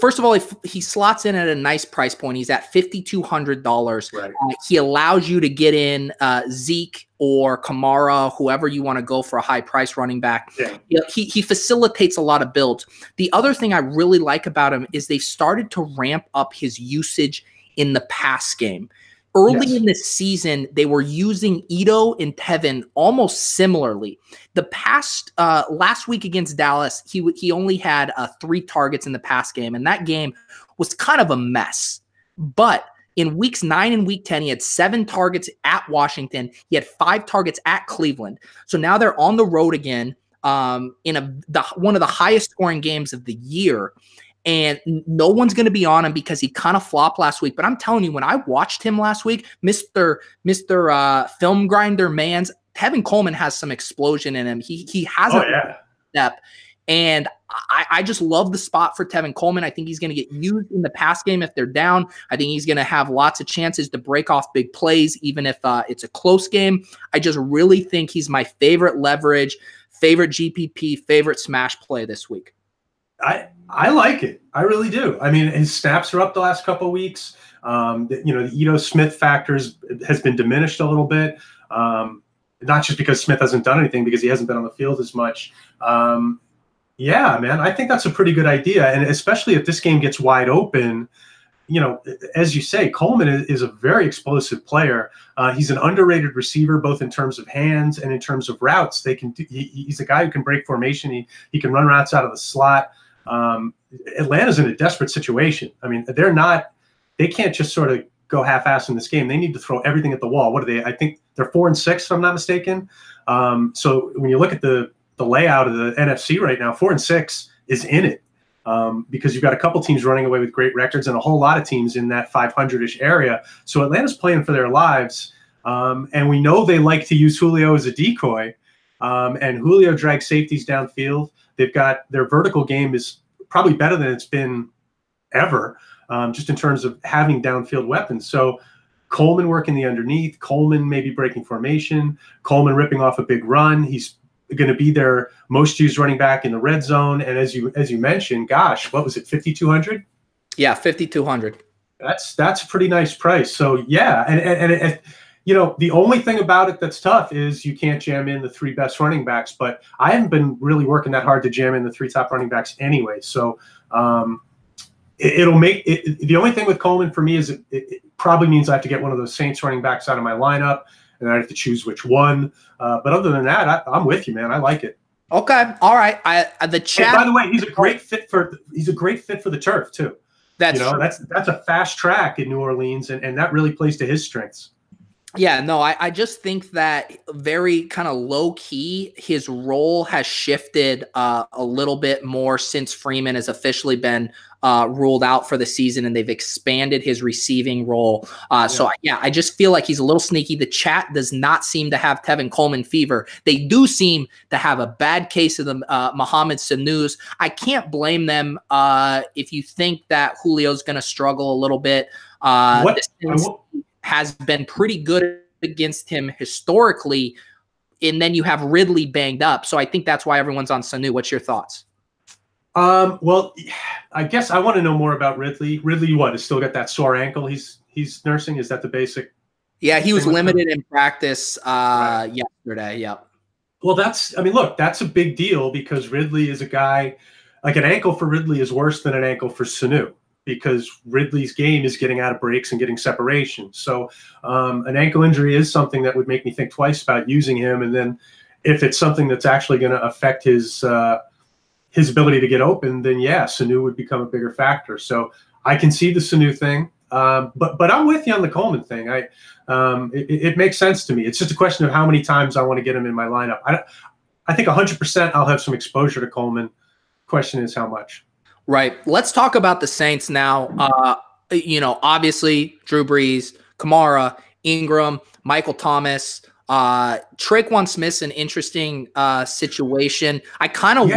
First of all, if he slots in at a nice price point, he's at $5,200. Right. He allows you to get in Zeke or Kamara, whoever you want to go for a high price running back. Yeah. He facilitates a lot of builds. The other thing I really like about him is they've started to ramp up his usage in the pass game. Early in this season, they were using Ito and Tevin almost similarly. The past last week against Dallas, he only had 3 targets in the pass game, and that game was kind of a mess. But in weeks 9 and week 10, he had 7 targets at Washington. He had 5 targets at Cleveland. So now they're on the road again in one of the highest scoring games of the year. And no one's going to be on him because he kind of flopped last week. But I'm telling you, when I watched him last week, Mr. Film Grinder Manz, Tevin Coleman has some explosion in him. He has a step. And I just love the spot for Tevin Coleman. I think he's going to get used in the pass game if they're down. I think he's going to have lots of chances to break off big plays, even if it's a close game. I just really think he's my favorite leverage, favorite GPP, favorite smash play this week. I like it. I really do. I mean, his snaps are up the last couple of weeks. The Ito Smith factors has been diminished a little bit. Not just because Smith hasn't done anything, because he hasn't been on the field as much. Yeah, man, I think that's a pretty good idea. And especially if this game gets wide open, as you say, Coleman is a very explosive player. He's an underrated receiver, both in terms of hands and in terms of routes. He's a guy who can break formation. He can run routes out of the slot. Atlanta's in a desperate situation. I mean, they can't just sort of go half-ass in this game. They need to throw everything at the wall. What are they? I think they're 4-6, if I'm not mistaken. So when you look at the layout of the NFC right now, 4-6 is in it. Because you've got a couple teams running away with great records and a whole lot of teams in that 500-ish area. So Atlanta's playing for their lives. And we know they like to use Julio as a decoy. And Julio drags safeties downfield. They've got their vertical game is probably better than it's been ever, just in terms of having downfield weapons. So Coleman working the underneath, Coleman maybe breaking formation, Coleman ripping off a big run. He's going to be their most used running back in the red zone. And as you mentioned, gosh, what was it, 5,200? Yeah, 5,200. That's a pretty nice price. So yeah, and you know, the only thing about it that's tough is you can't jam in the 3 best running backs. But I haven't been really working that hard to jam in the 3 top running backs anyway. So it'll make it. The only thing with Coleman for me is it probably means I have to get one of those Saints running backs out of my lineup, and I have to choose which one. But other than that, I'm with you, man. I like it. Okay, all right. The chat. And by the way, he's a great fit for the turf too. That's that's a fast track in New Orleans, and that really plays to his strengths. Yeah, no, I just think that very kind of low key, his role has shifted a little bit more since Freeman has officially been ruled out for the season, and they've expanded his receiving role. So yeah, I just feel like he's a little sneaky. The chat does not seem to have Tevin Coleman fever. They do seem to have a bad case of the Mohamed Sanu's. I can't blame them if you think that Julio's going to struggle a little bit. Has been pretty good against him historically, and then you have Ridley banged up. So I think that's why everyone's on Sanu. What's your thoughts? Well, I guess I want to know more about Ridley. Ridley, what, has still got that sore ankle he's nursing? Is that the basic? Yeah, he was limited in practice yesterday. Yeah. Well, that's a big deal because Ridley is a guy, like an ankle for Ridley is worse than an ankle for Sanu, because Ridley's game is getting out of breaks and getting separation. So an ankle injury is something that would make me think twice about using him. And then if it's something that's actually going to affect his ability to get open, then yeah, Sanu would become a bigger factor. So I can see the Sanu thing, but I'm with you on the Coleman thing. It makes sense to me. It's just a question of how many times I want to get him in my lineup. I think 100% I'll have some exposure to Coleman. Question is how much. Right. Let's talk about the Saints now. Obviously Drew Brees, Kamara, Ingram, Michael Thomas, Traquan Smith's an interesting situation. I kind of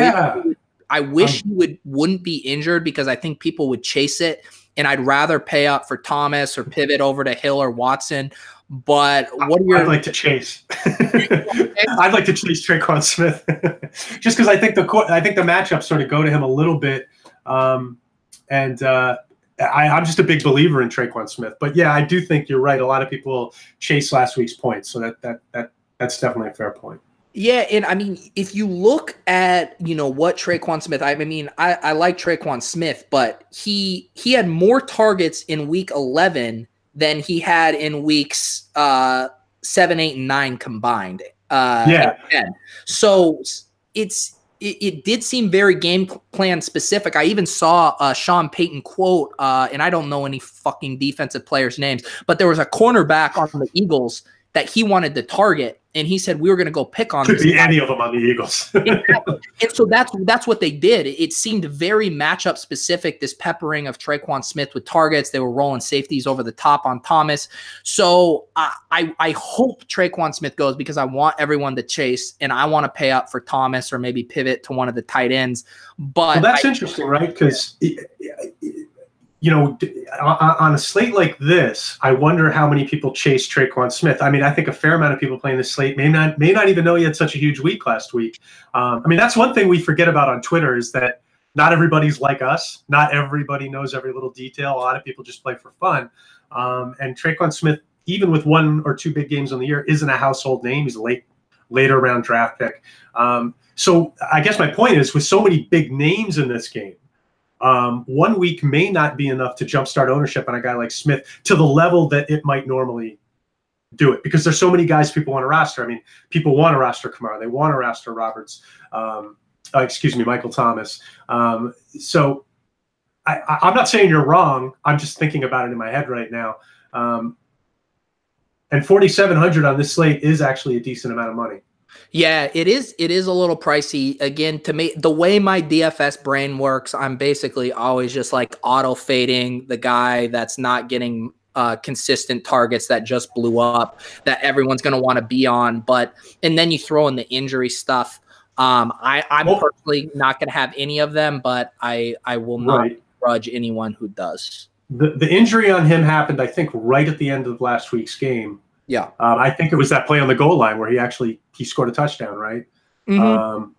wish he wouldn't be injured because I think people would chase it, and I'd rather pay up for Thomas or pivot over to Hill or Watson. But what are your? I'd like to chase. I'd like to chase Traquan Smith, just because I think the matchups sort of go to him a little bit. I'm just a big believer in Traquan Smith, but yeah, I do think you're right. A lot of people chase last week's points, so that's definitely a fair point. Yeah, and I mean, if you look at what Traquan Smith, I like Traquan Smith, but he had more targets in week 11 than he had in weeks 7, 8, and 9 combined. So it did seem very game plan specific. I even saw a Sean Payton quote, and I don't know any fucking defensive players' names, but there was a cornerback on the Eagles that he wanted to target, and he said we were going to go pick on. Could be any of them on the Eagles. Exactly. And so that's what they did. It seemed very matchup specific. This peppering of Traquan Smith with targets. They were rolling safeties over the top on Thomas. So I hope Traquan Smith goes because I want everyone to chase, and I want to pay up for Thomas or maybe pivot to one of the tight ends. But that's interesting, right? Because on a slate like this, I wonder how many people chase Traquan Smith. I mean, I think a fair amount of people playing this slate may not even know he had such a huge week last week. That's one thing we forget about on Twitter is that not everybody's like us. Not everybody knows every little detail. A lot of people just play for fun. And Traquan Smith, even with 1 or 2 big games on the year, isn't a household name. He's a later round draft pick. So I guess my point is, with so many big names in this game, 1 week may not be enough to jumpstart ownership on a guy like Smith to the level that it might normally do it, because there's so many guys people want to roster. I mean, people want to roster Kamara. They want to roster Roberts. Michael Thomas. So I'm not saying you're wrong. I'm just thinking about it in my head right now. And 4,700 on this slate is actually a decent amount of money. Yeah, it is. It is a little pricey. Again, to me, the way my DFS brain works, I'm basically always just like auto fading the guy that's not getting consistent targets that just blew up that everyone's going to want to be on. And then you throw in the injury stuff. I'm personally not going to have any of them, but I will not grudge anyone who does. The injury on him happened, I think, right at the end of last week's game. Yeah. I think it was that play on the goal line where he scored a touchdown, right? Mm-hmm.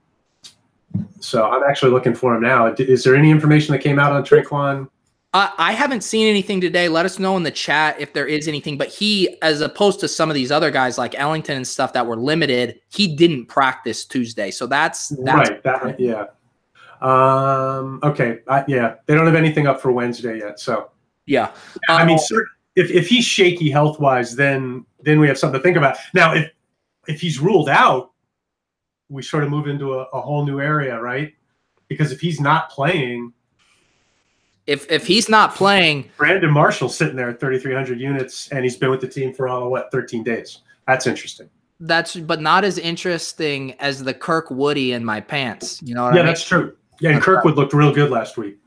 So I'm actually looking for him now. Is there any information that came out on Traquan? I haven't seen anything today. Let us know in the chat if there is anything. But he, as opposed to some of these other guys like Ellington and stuff that were limited, he didn't practice Tuesday. So that's right. Yeah. Okay. Yeah. They don't have anything up for Wednesday yet. So yeah. I mean, if he's shaky health wise, then we have something to think about. Now, if he's ruled out, we sort of move into a whole new area, right? Because if he's not playing. If he's not playing, Brandon Marshall's sitting there at 3,300 units, and he's been with the team for 13 days. That's interesting. But not as interesting as the Kirk Woody in my pants. You know what I mean? Yeah, that's true. Yeah, and Kirkwood looked real good last week.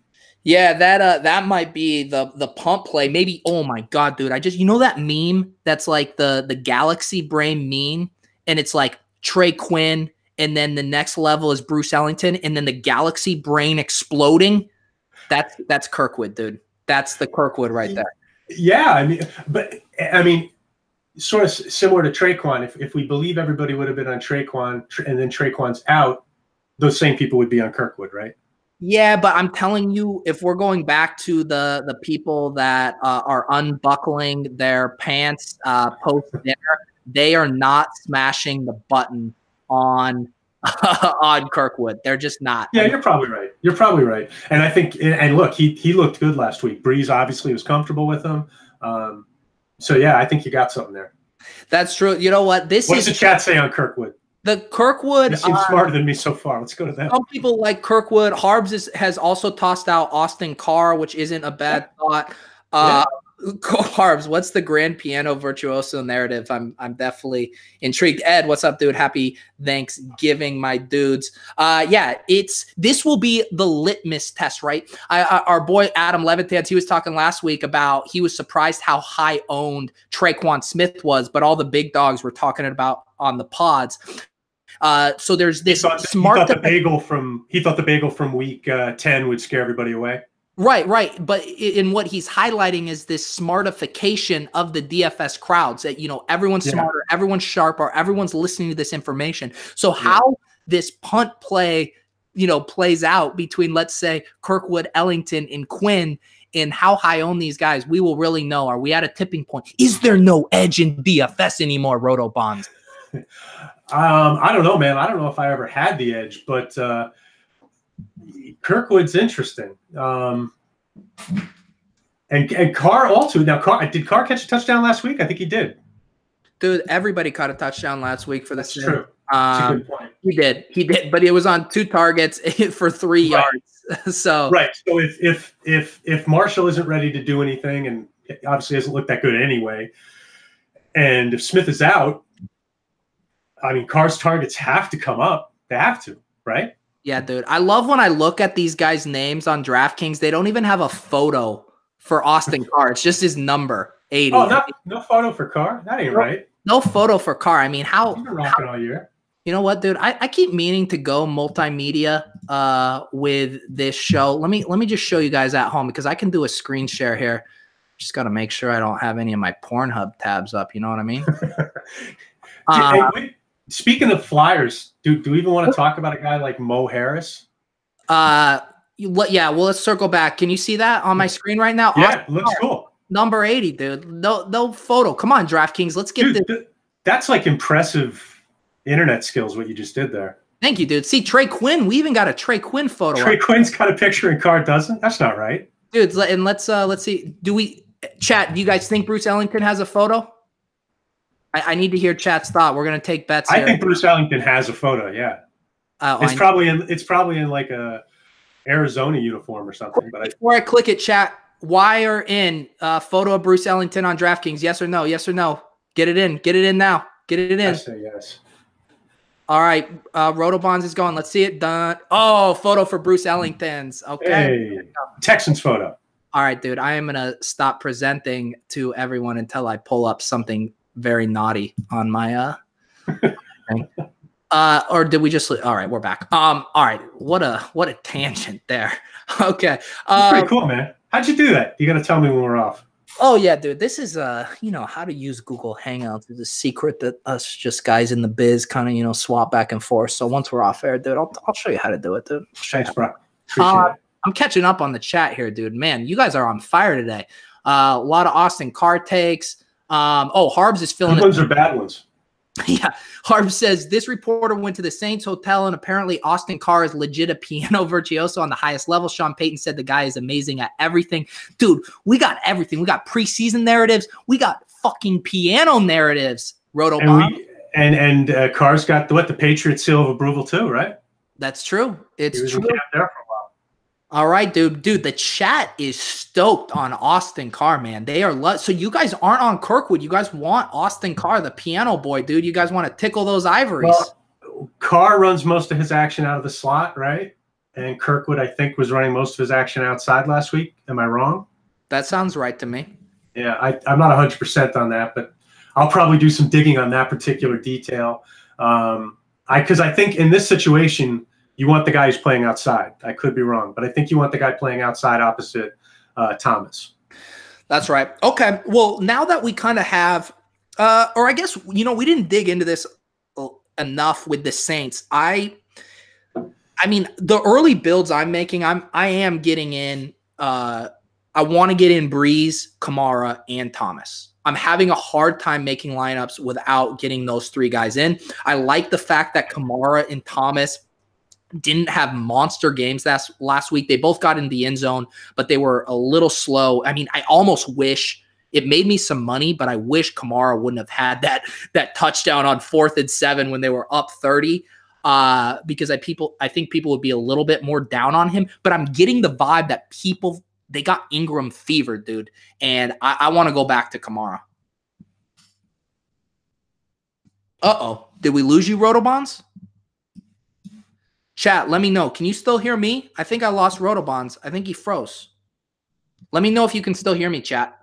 Yeah, that might be the pump play. Maybe. Oh my God, dude! That meme that's like the Galaxy Brain meme, and it's like Trey Quinn, and then the next level is Bruce Ellington, and then the Galaxy Brain exploding. That's Kirkwood, dude. That's the Kirkwood right there. Yeah, I mean, sort of similar to Traquan. If we believe everybody would have been on Traquan, and then Traquan's out, those same people would be on Kirkwood, right? Yeah, but I'm telling you, if we're going back to the people that are unbuckling their pants post dinner, they are not smashing the button on Kirkwood. They're just not. Yeah, you're probably right. And I think, and look, he looked good last week. Breeze obviously was comfortable with him. So yeah, I think you got something there. That's true. You know what? What does the chat say on Kirkwood? The Kirkwood. You seem smarter than me so far. Let's go to them. Some people like Kirkwood. Harbs has also tossed out Austin Carr, which isn't a bad thought. Harbs, what's the grand piano virtuoso narrative? I'm definitely intrigued. Ed, what's up, dude? Happy Thanksgiving, my dudes. This will be the litmus test, right? Our boy Adam Levitan, he was talking last week about he was surprised how high owned Traquan Smith was, but all the big dogs were talking about on the pods. So there's this he thought the bagel from week 10 would scare everybody away. Right. But in what he's highlighting is this smartification of the DFS crowds that, everyone's smarter, everyone's sharper, everyone's listening to this information. So how this punt play, plays out between, let's say, Kirkwood, Ellington, and Quinn, and how high own these guys, we will really know. Are we at a tipping point? Is there no edge in DFS anymore, Rotobahn? I don't know, man. I don't know if I ever had the edge, but Kirkwood's interesting. And Carr also. Now, did Carr catch a touchdown last week? I think he did. Dude, everybody caught a touchdown last week for the That's true. That's a good point. He did, but it was on 2 targets for 3 yards. So So if Marshall isn't ready to do anything, and obviously doesn't look that good anyway, and if Smith is out, I mean, Carr's targets have to come up. They have to, right? Yeah, dude. I love when I look at these guys' names on DraftKings. They don't even have a photo for Austin Carr. It's just his number, 80. Oh, no photo for Carr? That ain't right. No photo for Carr. I mean, how? He's been rocking all year. You know what, dude? I keep meaning to go multimedia with this show. Let me just show you guys at home because I can do a screen share here. Just got to make sure I don't have any of my Pornhub tabs up. You know what I mean? Speaking of flyers, do we even want to talk about a guy like Mo Harris? Well, let's circle back. Can you see that on my screen right now? Yeah, looks cool. Number 80, dude. No photo. Come on, DraftKings. Let's get this. That's like impressive internet skills, what you just did there. Thank you, dude. See, Trey Quinn. We even got a Trey Quinn photo. Trey Quinn's got a picture and Carr doesn't? That's not right. Dude, and let's see. Do you guys think Bruce Ellington has a photo? I need to hear chat's thought. We're gonna take bets here. I think Bruce Ellington has a photo. Yeah, it's probably in like a Arizona uniform or something. But before I click it, chat, wire in photo of Bruce Ellington on DraftKings. Yes or no? Yes or no? Get it in. Get it in now. Get it in. I say yes. All right, Rotobahn is going. Let's see it done. Oh, photo for Bruce Ellington's. Okay. Hey, Texans photo. All right, dude. I am gonna stop presenting to everyone until I pull up something very naughty on my thing. Or did we just? All right, we're back. All right. What a tangent there. Okay. That's pretty cool, man. How'd you do that? You got to tell me when we're off. Oh yeah, dude. This is how to use Google Hangouts is a secret that us just guys in the biz kind of swap back and forth. So once we're off air, dude, I'll show you how to do it, dude. Thanks, bro. Appreciate it. I'm catching up on the chat here, dude. Man, you guys are on fire today. A lot of Austin Carr takes. Harbs is filling. Good ones are bad ones. Yeah, Harbs says this reporter went to the Saints hotel and apparently Austin Carr is legit a piano virtuoso on the highest level. Sean Payton said the guy is amazing at everything. Dude, we got everything. We got preseason narratives. We got fucking piano narratives. Rotobahn. And Carr's got the Patriot seal of approval too, right? That's true. It's true. There for a while. All right, dude. Dude, the chat is stoked on Austin Carr, man. They are so you guys aren't on Kirkwood. You guys want Austin Carr, the piano boy, dude. You guys want to tickle those ivories. Well, Carr runs most of his action out of the slot, right? And Kirkwood, I think, was running most of his action outside last week. Am I wrong? That sounds right to me. Yeah, I'm not 100% on that, but I'll probably do some digging on that particular detail. Because I think in this situation, you want the guy who's playing outside. I could be wrong, but I think you want the guy playing outside opposite Thomas. That's right. Okay. Well, now that we kind of have, or I guess, we didn't dig into this enough with the Saints. I mean, the early builds I'm making, I am getting in, I want to get in Breeze, Kamara, and Thomas. I'm having a hard time making lineups without getting those three guys in. I like the fact that Kamara and Thomas didn't have monster games last week. They both got in the end zone, but they were a little slow. I mean, I almost wish it made me some money, but I wish Kamara wouldn't have had that touchdown on 4th and 7 when they were up 30. Because I think people would be a little bit more down on him. But I'm getting the vibe that they got Ingram fevered, dude. And I want to go back to Kamara. Uh-oh. Did we lose you, Rotobahns? Chat, let me know. Can you still hear me? I think I lost Rotobahns. I think he froze. Let me know if you can still hear me, chat.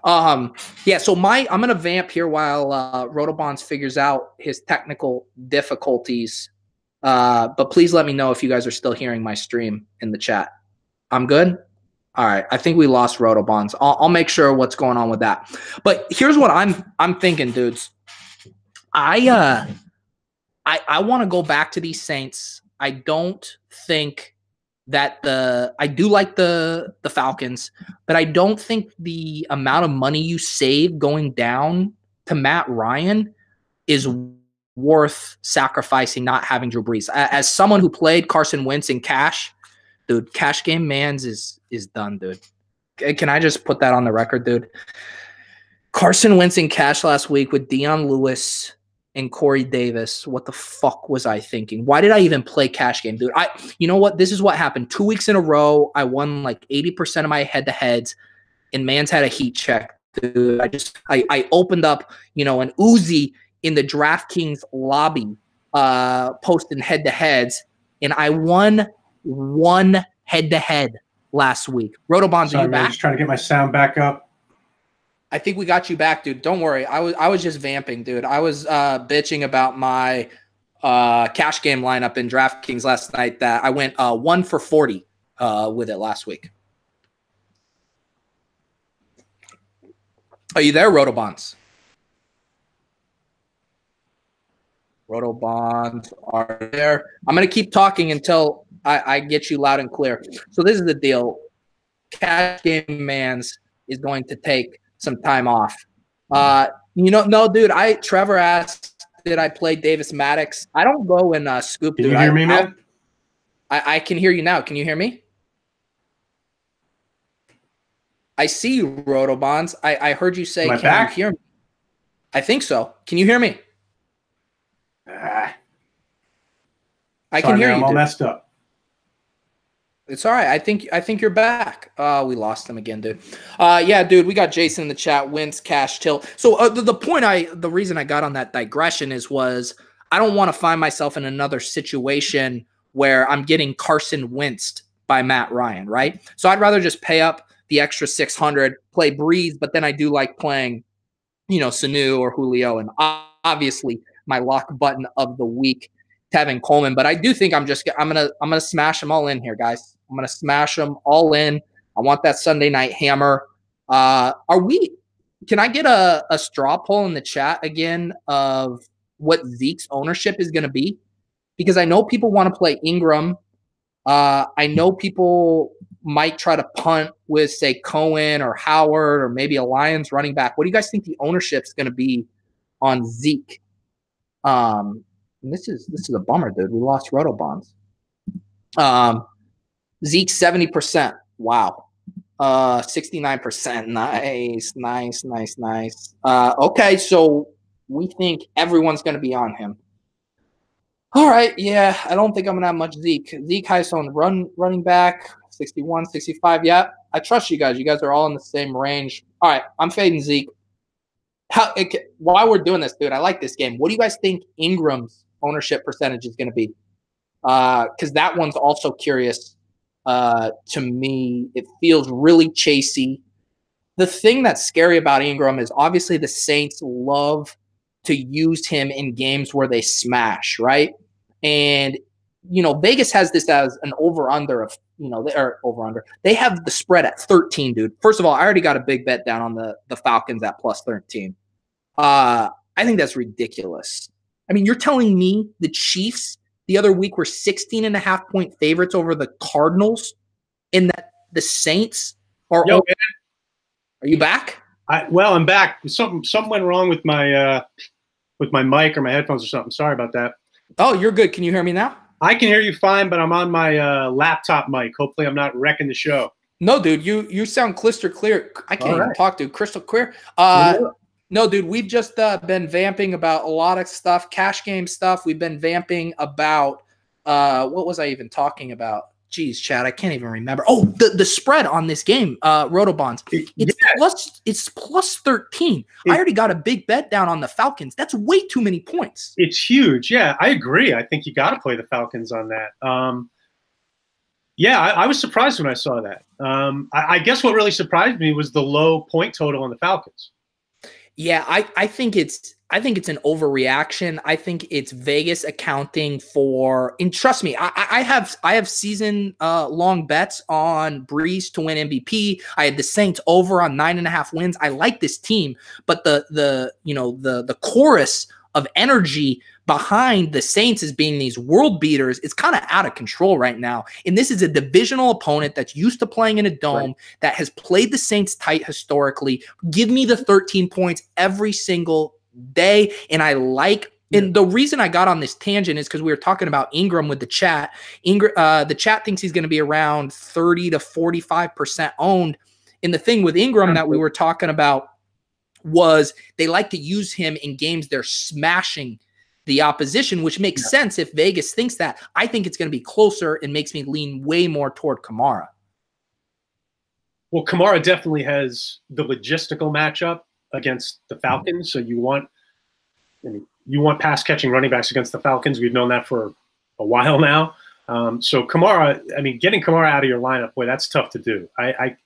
Yeah, so I'm going to vamp here while Rotobahns figures out his technical difficulties. But please let me know if you guys are still hearing my stream in the chat. I'm good? All right. I think we lost Rotobahns. I'll make sure what's going on with that. But here's what I'm thinking, dudes. I want to go back to these Saints. I don't think that I do like the Falcons, but I don't think the amount of money you save going down to Matt Ryan is worth sacrificing not having Drew Brees. As someone who played Carson Wentz in cash, dude, cash game Manz is done, dude. Can I just put that on the record, dude? Carson Wentz in cash last week with Dion Lewis and Corey Davis. What the fuck was I thinking? Why did I even play cash game, dude? You know what? This is what happened. 2 weeks in a row, I won like 80% of my head-to-heads, and Man's had a heat check, dude. I opened up, an Uzi in the DraftKings lobby, posting head-to-heads, and I won one head-to-head last week. Rotobahn, are you back? I'm just trying to get my sound back up. I think we got you back, dude. Don't worry. I was just vamping, dude. I was bitching about my cash game lineup in DraftKings last night that I went 1 for 40 with it last week. Are you there, Rotobahns? Rotobahns are there. I'm going to keep talking until I get you loud and clear. So this is the deal. Cash game Manz is going to take some time off. No, dude. Trevor asked, did I play Davis Maddox? I don't go and scoop. Can you hear me, man? I can hear you now. Can you hear me? I see you, Rotobahns. I heard you say, can you hear me? I think so. Can you hear me? I can hear you. I'm all messed up. It's all right. I think you're back. We lost him again, dude. Yeah, dude, we got Jason in the chat. Wins cash till. So the reason I got on that digression was I don't want to find myself in another situation where I'm getting Carson Wentzed by Matt Ryan, right? So I'd rather just pay up the extra 600, play Breeze, but then I do like playing, Sanu or Julio, and obviously my lock button of the week, Tevin Coleman. But I do think I'm gonna smash them all in here, guys. I'm gonna smash them all in. I want that Sunday night hammer. Can I get a straw poll in the chat again of what Zeke's ownership is going to be? Because I know people want to play Ingram. I know people might try to punt with, say, Cohen or Howard or maybe a Lions running back. What do you guys think the ownership is going to be on Zeke? This is a bummer, dude. We lost Rotobahn. Zeke 70%. Wow. 69%. Nice. Okay, so we think everyone's going to be on him. All right, yeah, I don't think I'm going to have much Zeke. Zeke highest on running back, 61, 65. Yeah, I trust you guys. You guys are all in the same range. All right, I'm fading Zeke. While we're doing this, dude, I like this game. What do you guys think Ingram's ownership percentage is going to be? Because that one's also curious to me. It feels really chasey. The thing that's scary about Ingram is obviously the Saints love to use him in games where they smash, right? And, Vegas has this as an over-under of, over-under. They have the spread at 13, dude. First of all, I already got a big bet down on the Falcons at plus 13. I think that's ridiculous. I mean, you're telling me the Chiefs the other week were 16.5-point favorites over the Cardinals, and that the Saints are. Yo, man. Are you back? I'm back. Something went wrong with my mic or my headphones or something. Sorry about that. Oh, you're good. Can you hear me now? I can hear you fine, but I'm on my laptop mic. Hopefully, I'm not wrecking the show. No, dude, you sound crystal clear. I can't even talk, dude. Crystal clear. No, dude, we've just been vamping about a lot of stuff, cash game stuff. We've been vamping about what was I even talking about? Jeez, Chad, I can't even remember. Oh, the spread on this game, Rotobahn. It's plus 13. I already got a big bet down on the Falcons. That's way too many points. It's huge. Yeah, I agree. I think you got to play the Falcons on that. I was surprised when I saw that. I guess what really surprised me was the low point total on the Falcons. Yeah, I think it's an overreaction. I think it's Vegas accounting for, and trust me, I have season long bets on Breeze to win MVP. I had the Saints over on 9.5 wins. I like this team, but the chorus of energy behind the Saints as being these world beaters, it's kind of out of control right now. And this is a divisional opponent that's used to playing in a dome, that has played the Saints tight historically. Give me the 13 points every single day. And I like, and the reason I got on this tangent is because we were talking about Ingram with the chat. The chat thinks he's going to be around 30 to 45% owned. And the thing with Ingram that we were talking about was they like to use him in games they're smashing the opposition, which makes sense if Vegas thinks that. I think it's going to be closer and makes me lean way more toward Kamara. Well, Kamara definitely has the logistical matchup against the Falcons. So you want pass catching running backs against the Falcons. We've known that for a while now. So Kamara, getting Kamara out of your lineup, boy, that's tough to do. Right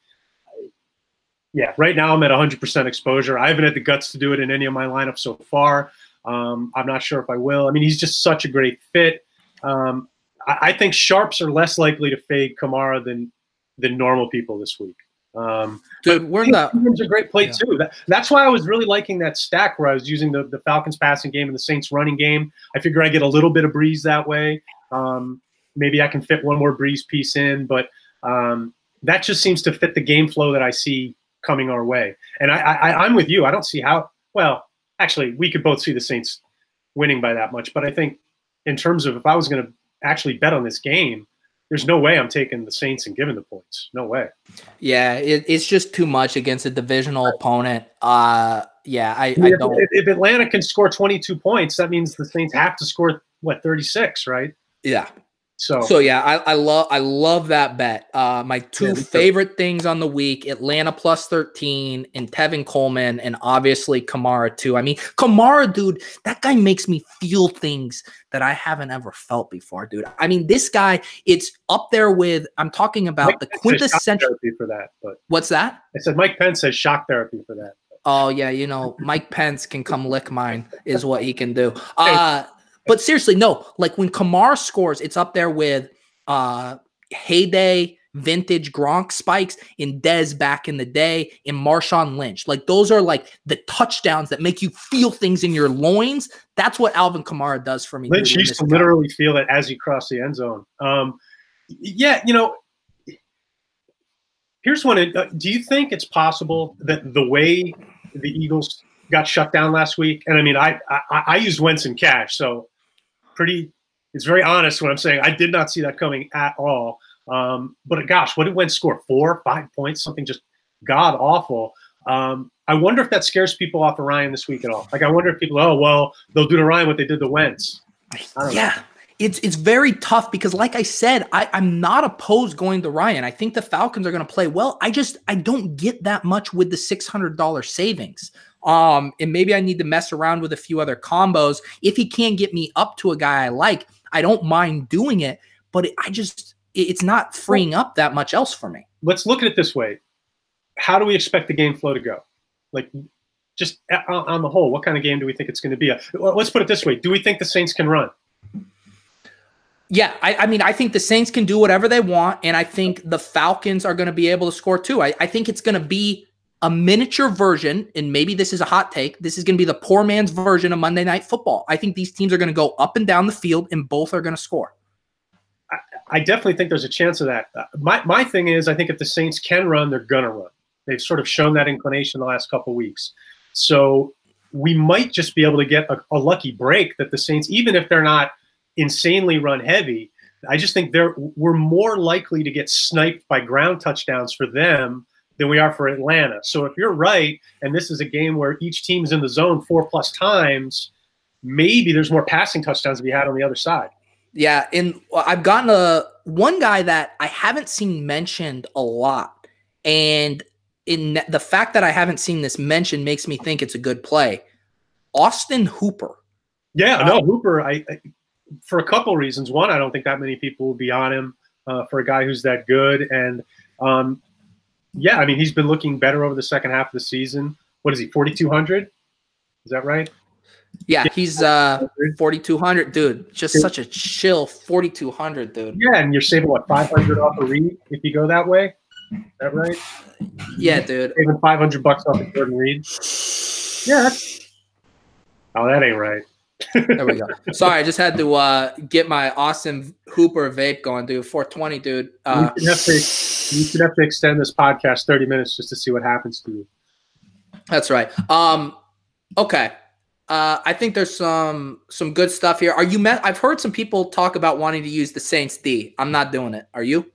now I'm at 100% exposure. I haven't had the guts to do it in any of my lineups so far. I'm not sure if I will. He's just such a great fit. I think sharps are less likely to fade Kamara than normal people this week. Dude, Ingram's a great play too. That's why I was really liking that stack where I was using the Falcons passing game and the Saints running game. I figure I get a little bit of Breeze that way. Maybe I can fit one more Breeze piece in, but that just seems to fit the game flow that I see coming our way. And I'm with you. I don't see how. Well, actually, we could both see the Saints winning by that much. But I think in terms of if I was going to actually bet on this game, there's no way I'm taking the Saints and giving the points. No way. Yeah, it's just too much against a divisional opponent. I don't. If Atlanta can score 22 points, that means the Saints have to score, 36, right? Yeah. So yeah, I love that bet. My two favorite things on the week: Atlanta plus 13 and Tevin Coleman, and obviously Kamara too. I mean, Kamara, dude, that guy makes me feel things that I haven't ever felt before, dude. I mean, this guy, it's up there with. I'm talking about the quintessential therapy for that. But what's that? I said Mike Pence says shock therapy for that. Oh yeah, you know, Mike Pence can come lick mine is what he can do. But seriously, no, like when Kamara scores, it's up there with heyday vintage Gronk spikes in Dez back in the day, in Marshawn Lynch. Like those are like the touchdowns that make you feel things in your loins. That's what Alvin Kamara does for me. Lynch used to literally feel it as he crossed the end zone. Yeah, you know, here's one. Do you think it's possible that the way the Eagles got shut down last week, and I mean, I used Wentz in cash, so it's very honest when I'm saying I did not see that coming at all. But gosh, what did Wentz score? 4 or 5 points, something just god awful. I wonder if that scares people off of Ryan this week at all. Like, I wonder if people, oh well, they'll do to Ryan what they did to Wentz. Yeah. It's very tough because, like I said, I'm not opposed going to Ryan. I think the Falcons are going to play well. I don't get that much with the $600 savings. And maybe I need to mess around with a few other combos. If he can get me up to a guy I like, I don't mind doing it. But it's not freeing up that much else for me. Let's look at it this way. How do we expect the game flow to go? Like, just on the whole, what kind of game do we think it's going to be? Let's put it this way. Do we think the Saints can run? Yeah, I mean, I think the Saints can do whatever they want, and I think the Falcons are going to be able to score too. I think it's going to be a miniature version, and maybe this is a hot take. This is going to be the poor man's version of Monday Night Football. I think these teams are going to go up and down the field, and both are going to score. I definitely think there's a chance of that. My thing is, I think if the Saints can run, they're going to run. They've sort of shown that inclination the last couple of weeks. So we might just be able to get a lucky break that the Saints, even if they're not insanely run heavy, I just think we're more likely to get sniped by ground touchdowns for them than we are for Atlanta. So if you're right, and this is a game where each team's in the zone 4+ times, maybe there's more passing touchdowns to be had on the other side. Yeah, and I've gotten one guy that I haven't seen mentioned a lot, and in the fact that I haven't seen this mentioned makes me think it's a good play. Austin Hooper. Yeah, no, Hooper, I for a couple reasons. One, I don't think that many people will be on him for a guy who's that good. And, yeah, I mean, he's been looking better over the second half of the season. What is he, 4,200? Is that right? Yeah, he's 4,200, dude. Just such a chill 4,200, dude. Yeah, and you're saving, what, 500 off a Reed if you go that way? Is that right? Yeah, dude. Saving $500 off of Jordan Reed? Yeah. Oh, that ain't right. There we go. Sorry, I just had to get my Austin Hooper vape going, dude. 420, dude. You should have to extend this podcast 30 minutes just to see what happens to you. That's right. Okay. I think there's some good stuff here. Are you? I've heard some people talk about wanting to use the Saints D. I'm not doing it. Are you?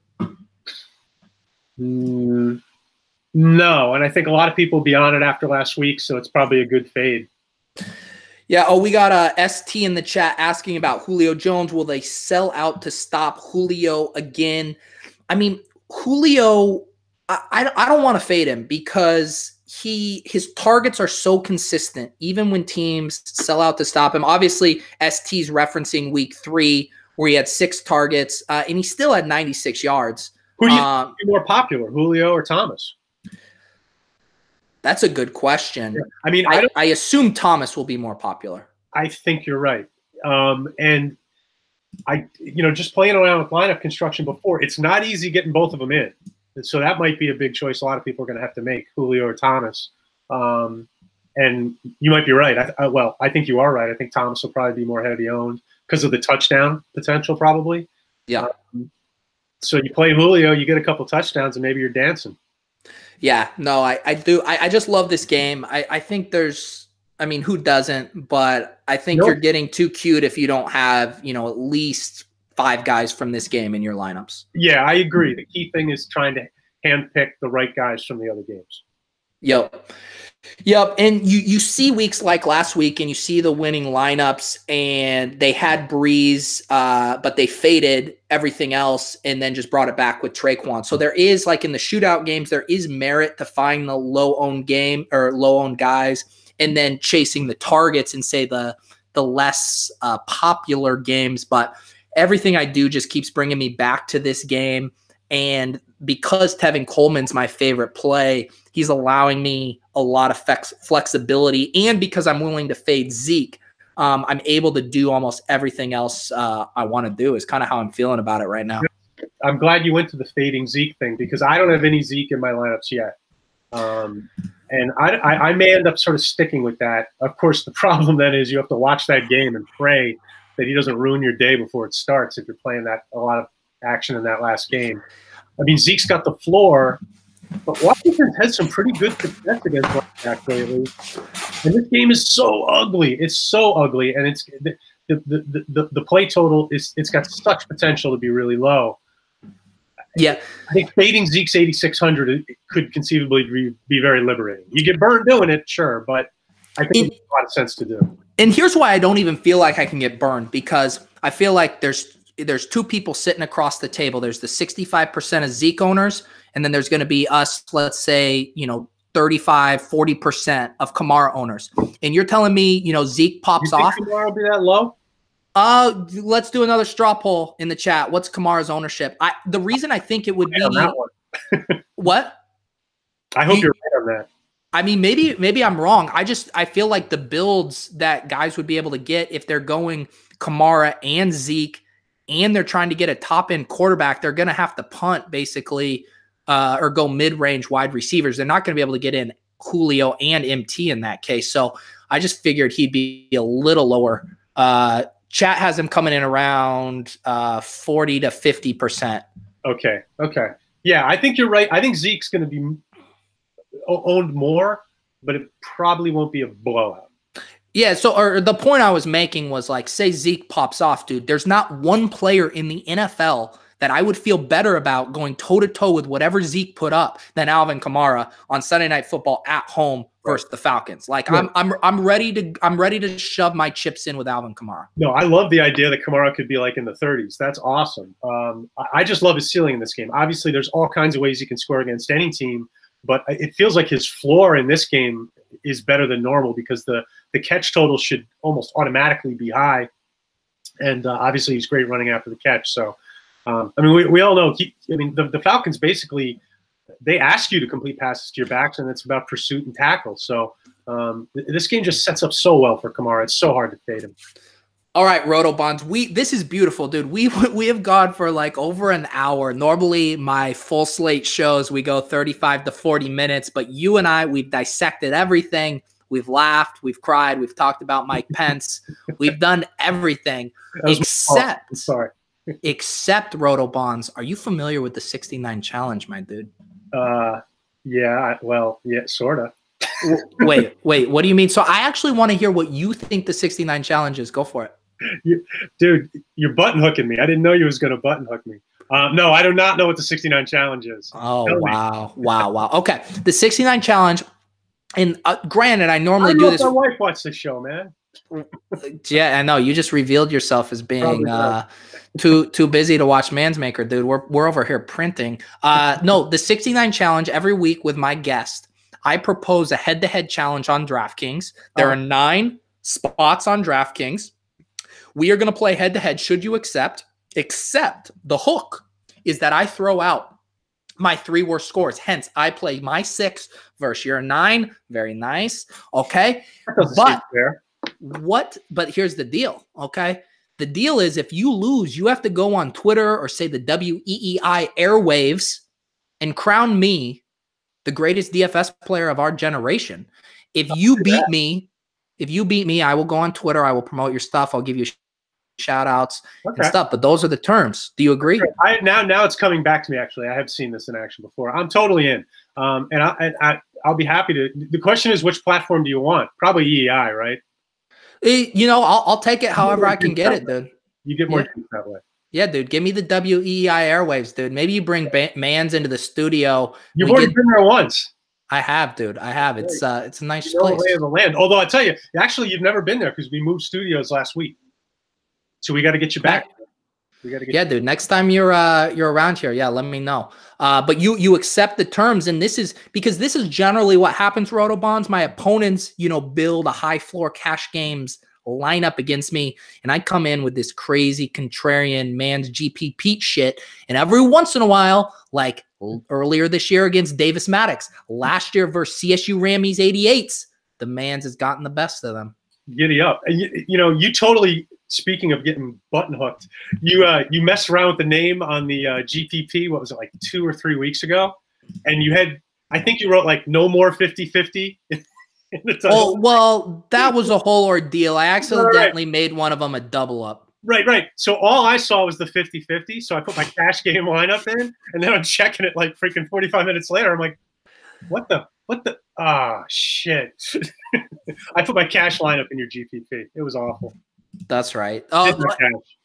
No, and I think a lot of people will be on it after last week, so it's probably a good fade. Yeah. Oh, we got ST in the chat asking about Julio Jones. Will they sell out to stop Julio again? I mean, Julio, I don't want to fade him because his targets are so consistent, even when teams sell out to stop him. Obviously, ST's referencing week 3 where he had 6 targets and he still had 96 yards. Who do you think is more popular, Julio or Thomas? That's a good question. Yeah. I mean, I assume Thomas will be more popular. I think you're right. And just playing around with lineup construction before, it's not easy getting both of them in. And so that might be a big choice a lot of people are going to have to make, Julio or Thomas. And you might be right. I think you are right. I think Thomas will probably be more heavy owned because of the touchdown potential probably. Yeah. So you play Julio, you get a couple touchdowns, and maybe you're dancing. Yeah, no, I do. I just love this game. I think who doesn't? But I think you're getting too cute if you don't have, at least 5 guys from this game in your lineups. Yeah, I agree. The key thing is trying to handpick the right guys from the other games. Yep. And you see weeks like last week and you see the winning lineups and they had Breeze, but they faded everything else, and then just brought it back with Traquan. So there is, like in the shootout games, there is merit to find the low-owned game or low-owned guys and then chasing the targets and say the less popular games. But everything I do just keeps bringing me back to this game. And because Tevin Coleman's my favorite play, he's allowing me a lot of flexibility. And because I'm willing to fade Zeke, I'm able to do almost everything else I want to do is kind of how I'm feeling about it right now. I'm glad you went to the fading Zeke thing because I don't have any Zeke in my lineups yet. And I may end up sort of sticking with that. Of course, the problem then is you have to watch that game and pray that he doesn't ruin your day before it starts if you're playing a lot of action in that last game. I mean, Zeke's got the floor, but Washington's had some pretty good success against running back lately. And this game is so ugly. It's so ugly, and it's the play total it's got such potential to be really low. Yeah, I think fading Zeke's 8,600 could conceivably be very liberating. You get burned doing it, sure, but I think it makes a lot of sense to do. And here's why I don't even feel like I can get burned, because I feel like there's two people sitting across the table. There's the 65% of Zeke owners, and then there's going to be us, let's say, 35, 40% of Kamara owners. And you're telling me, Zeke pops off. Kamara will be that low? Let's do another straw poll in the chat. What's Kamara's ownership? The reason I think it would be that one. What? I hope you're right on that. I mean, maybe I'm wrong. I feel like the builds that guys would be able to get if they're going Kamara and Zeke and they're trying to get a top end quarterback, they're going to have to punt basically or go mid-range wide receivers. They're not going to be able to get in Julio and MT in that case. So I just figured he'd be a little lower. Chat has him coming in around 40 to 50%. Okay. Yeah, I think you're right. I think Zeke's going to be owned more, but it probably won't be a blowout. Yeah, or the point I was making was like, say Zeke pops off, dude. There's not one player in the NFL that I would feel better about going toe-to-toe with whatever Zeke put up than Alvin Kamara on Sunday Night Football at home versus the Falcons. Like, yeah. I'm ready to shove my chips in with Alvin Kamara. No, I love the idea that Kamara could be like in the 30s. That's awesome. I just love his ceiling in this game. Obviously, there's all kinds of ways he can score against any team, but it feels like his floor in this game is better than normal because the catch total should almost automatically be high. And obviously he's great running after the catch. So, I mean, we all know, the Falcons basically, they ask you to complete passes to your backs, and it's about pursuit and tackle. So this game just sets up so well for Kamara. It's so hard to fade him. All right, Rotobahns, this is beautiful, dude. We have gone for like over an hour. Normally, my full slate shows, we go 35 to 40 minutes, but you and I, we've dissected everything. We've laughed, we've cried, we've talked about Mike Pence. We've done everything except Rotobahns. Are you familiar with the 69 challenge, my dude? Yeah, sort of. Wait, what do you mean? So I actually want to hear what you think the 69 challenge is. Go for it. Dude, you're button hooking me. I didn't know you was going to button hook me. No, I do not know what the 69 challenge is. Oh, wow. Okay. The 69 challenge, and granted, I normally do this. My wife watched this show, man. Yeah, I know. You just revealed yourself as being too busy to watch Mansmaker, dude. We're over here printing. No, the 69 challenge every week with my guest. I propose a head-to-head challenge on DraftKings. There are 9 spots on DraftKings. We are going to play head-to-head. Should you accept? Except the hook is that I throw out my 3 worst scores. Hence, I play my 6 versus your 9. Very nice. Okay. But here's the deal. Okay. The deal is if you lose, you have to go on Twitter or say the WEEI airwaves and crown me the greatest DFS player of our generation. If you beat me, I will go on Twitter. I will promote your stuff. I'll give you shout outs and stuff. But those are the terms. Do you agree? Now it's coming back to me. Actually, I have seen this in action before. I'm totally in. And I'll be happy to. The question is, which platform do you want? Probably EEI, right? I'll take it however I can get it, dude. You get more juice that way. Yeah, dude. Give me the WEEI airwaves, dude. Maybe you bring Manz into the studio. You've already been there once. I have, dude. I have. It's a nice place. Lay of the land. Although I tell you, actually, you've never been there because we moved studios last week. So we got to get you back. We got to get. Yeah, dude. Next time you're around here, yeah, let me know. But you accept the terms, and this is because this is generally what happens. Rotobahns, my opponents, build a high floor cash games lineup against me, and I come in with this crazy contrarian man's GP Pete shit, and every once in a while, like earlier this year against Davis Maddox, last year versus CSU Rammies 88s, the man's has gotten the best of them. Giddy up. And you totally, speaking of getting button hooked, you messed around with the name on the GPP, what was it, like 2 or 3 weeks ago? And I think you wrote like no more 50-50. Oh, well, that was a whole ordeal. I accidentally made one of them a double up. Right. So all I saw was the 50-50. So I put my cash game lineup in, and then I'm checking it like freaking 45 minutes later. I'm like, what the, shit. I put my cash lineup in your GPP. It was awful. That's right.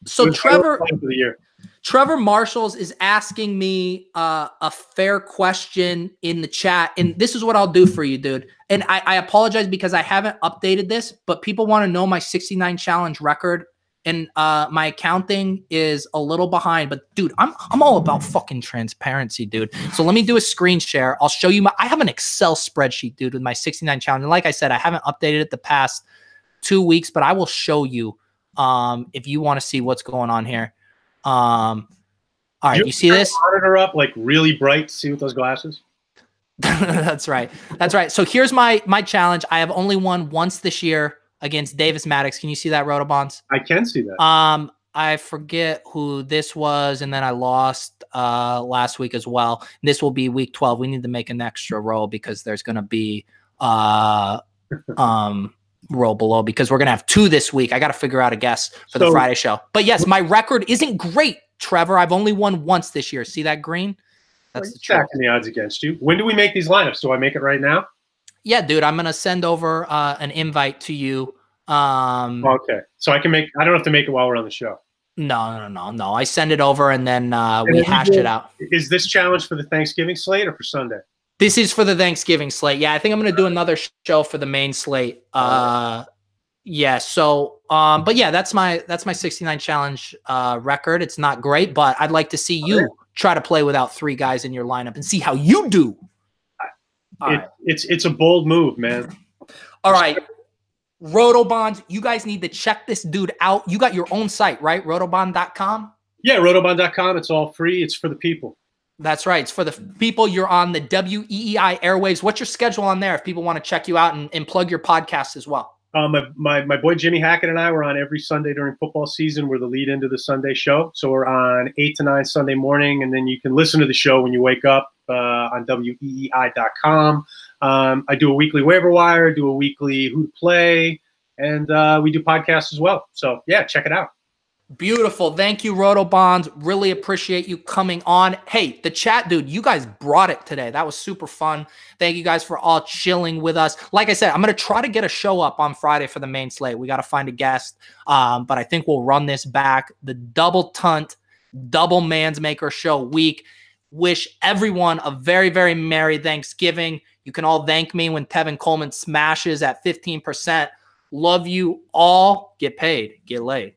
So Trevor Marshalls is asking me a fair question in the chat, and this is what I'll do for you, dude. And I apologize because I haven't updated this, but people want to know my 69 challenge record, and my accounting is a little behind. But dude, I'm all about fucking transparency, dude. So let me do a screen share. I'll show you I have an Excel spreadsheet, dude, with my 69 challenge. And like I said, I haven't updated it the past 2 weeks, but I will show you if you want to see what's going on here. All right, you see this? Monitor up like really bright. See with those glasses. That's right. So here's my challenge. I have only won once this year against Davis Maddox. Can you see that, Rotobahns? I can see that. I forget who this was, and then I lost last week as well. This will be week 12. We need to make an extra roll because there's going to be roll below because we're going to have 2 this week. I got to figure out a guess for the Friday show. But yes, my record isn't great, Trevor. I've only won once this year. See that green? That's the truth. Stacking the odds against you. When do we make these lineups? Do I make it right now? Yeah, dude. I'm going to send over an invite to you. Okay. So I don't have to make it while we're on the show. No. I send it over and then we hash it out. Is this challenge for the Thanksgiving slate or for Sunday? This is for the Thanksgiving slate. Yeah, I think I'm going to do another show for the main slate. Yeah. So, but yeah, that's my 69 challenge record. It's not great, but I'd like to see you try to play without 3 guys in your lineup and see how you do. It's a bold move, man. All right. Rotobahn, you guys need to check this dude out. You got your own site, right? Rotobahn.com? Yeah, Rotobahn.com. It's all free. It's for the people. That's right. It's for the people. You're on the WEEI airwaves. What's your schedule on there if people want to check you out and plug your podcast as well? My boy Jimmy Hackett and I were on every Sunday during football season. We're the lead into the Sunday show. So we're on 8 to 9 Sunday morning, and then you can listen to the show when you wake up on WEEI.com. I do a weekly waiver wire, do a weekly who to play, and we do podcasts as well. So, yeah, check it out. Beautiful. Thank you, Rotobahn. Really appreciate you coming on. Hey, the chat, dude, you guys brought it today. That was super fun. Thank you guys for all chilling with us. Like I said, I'm going to try to get a show up on Friday for the main slate. We got to find a guest, but I think we'll run this back. The double tunt, double Mansmaker show week. Wish everyone a very, very Merry Thanksgiving. You can all thank me when Tevin Coleman smashes at 15%. Love you all. Get paid. Get laid.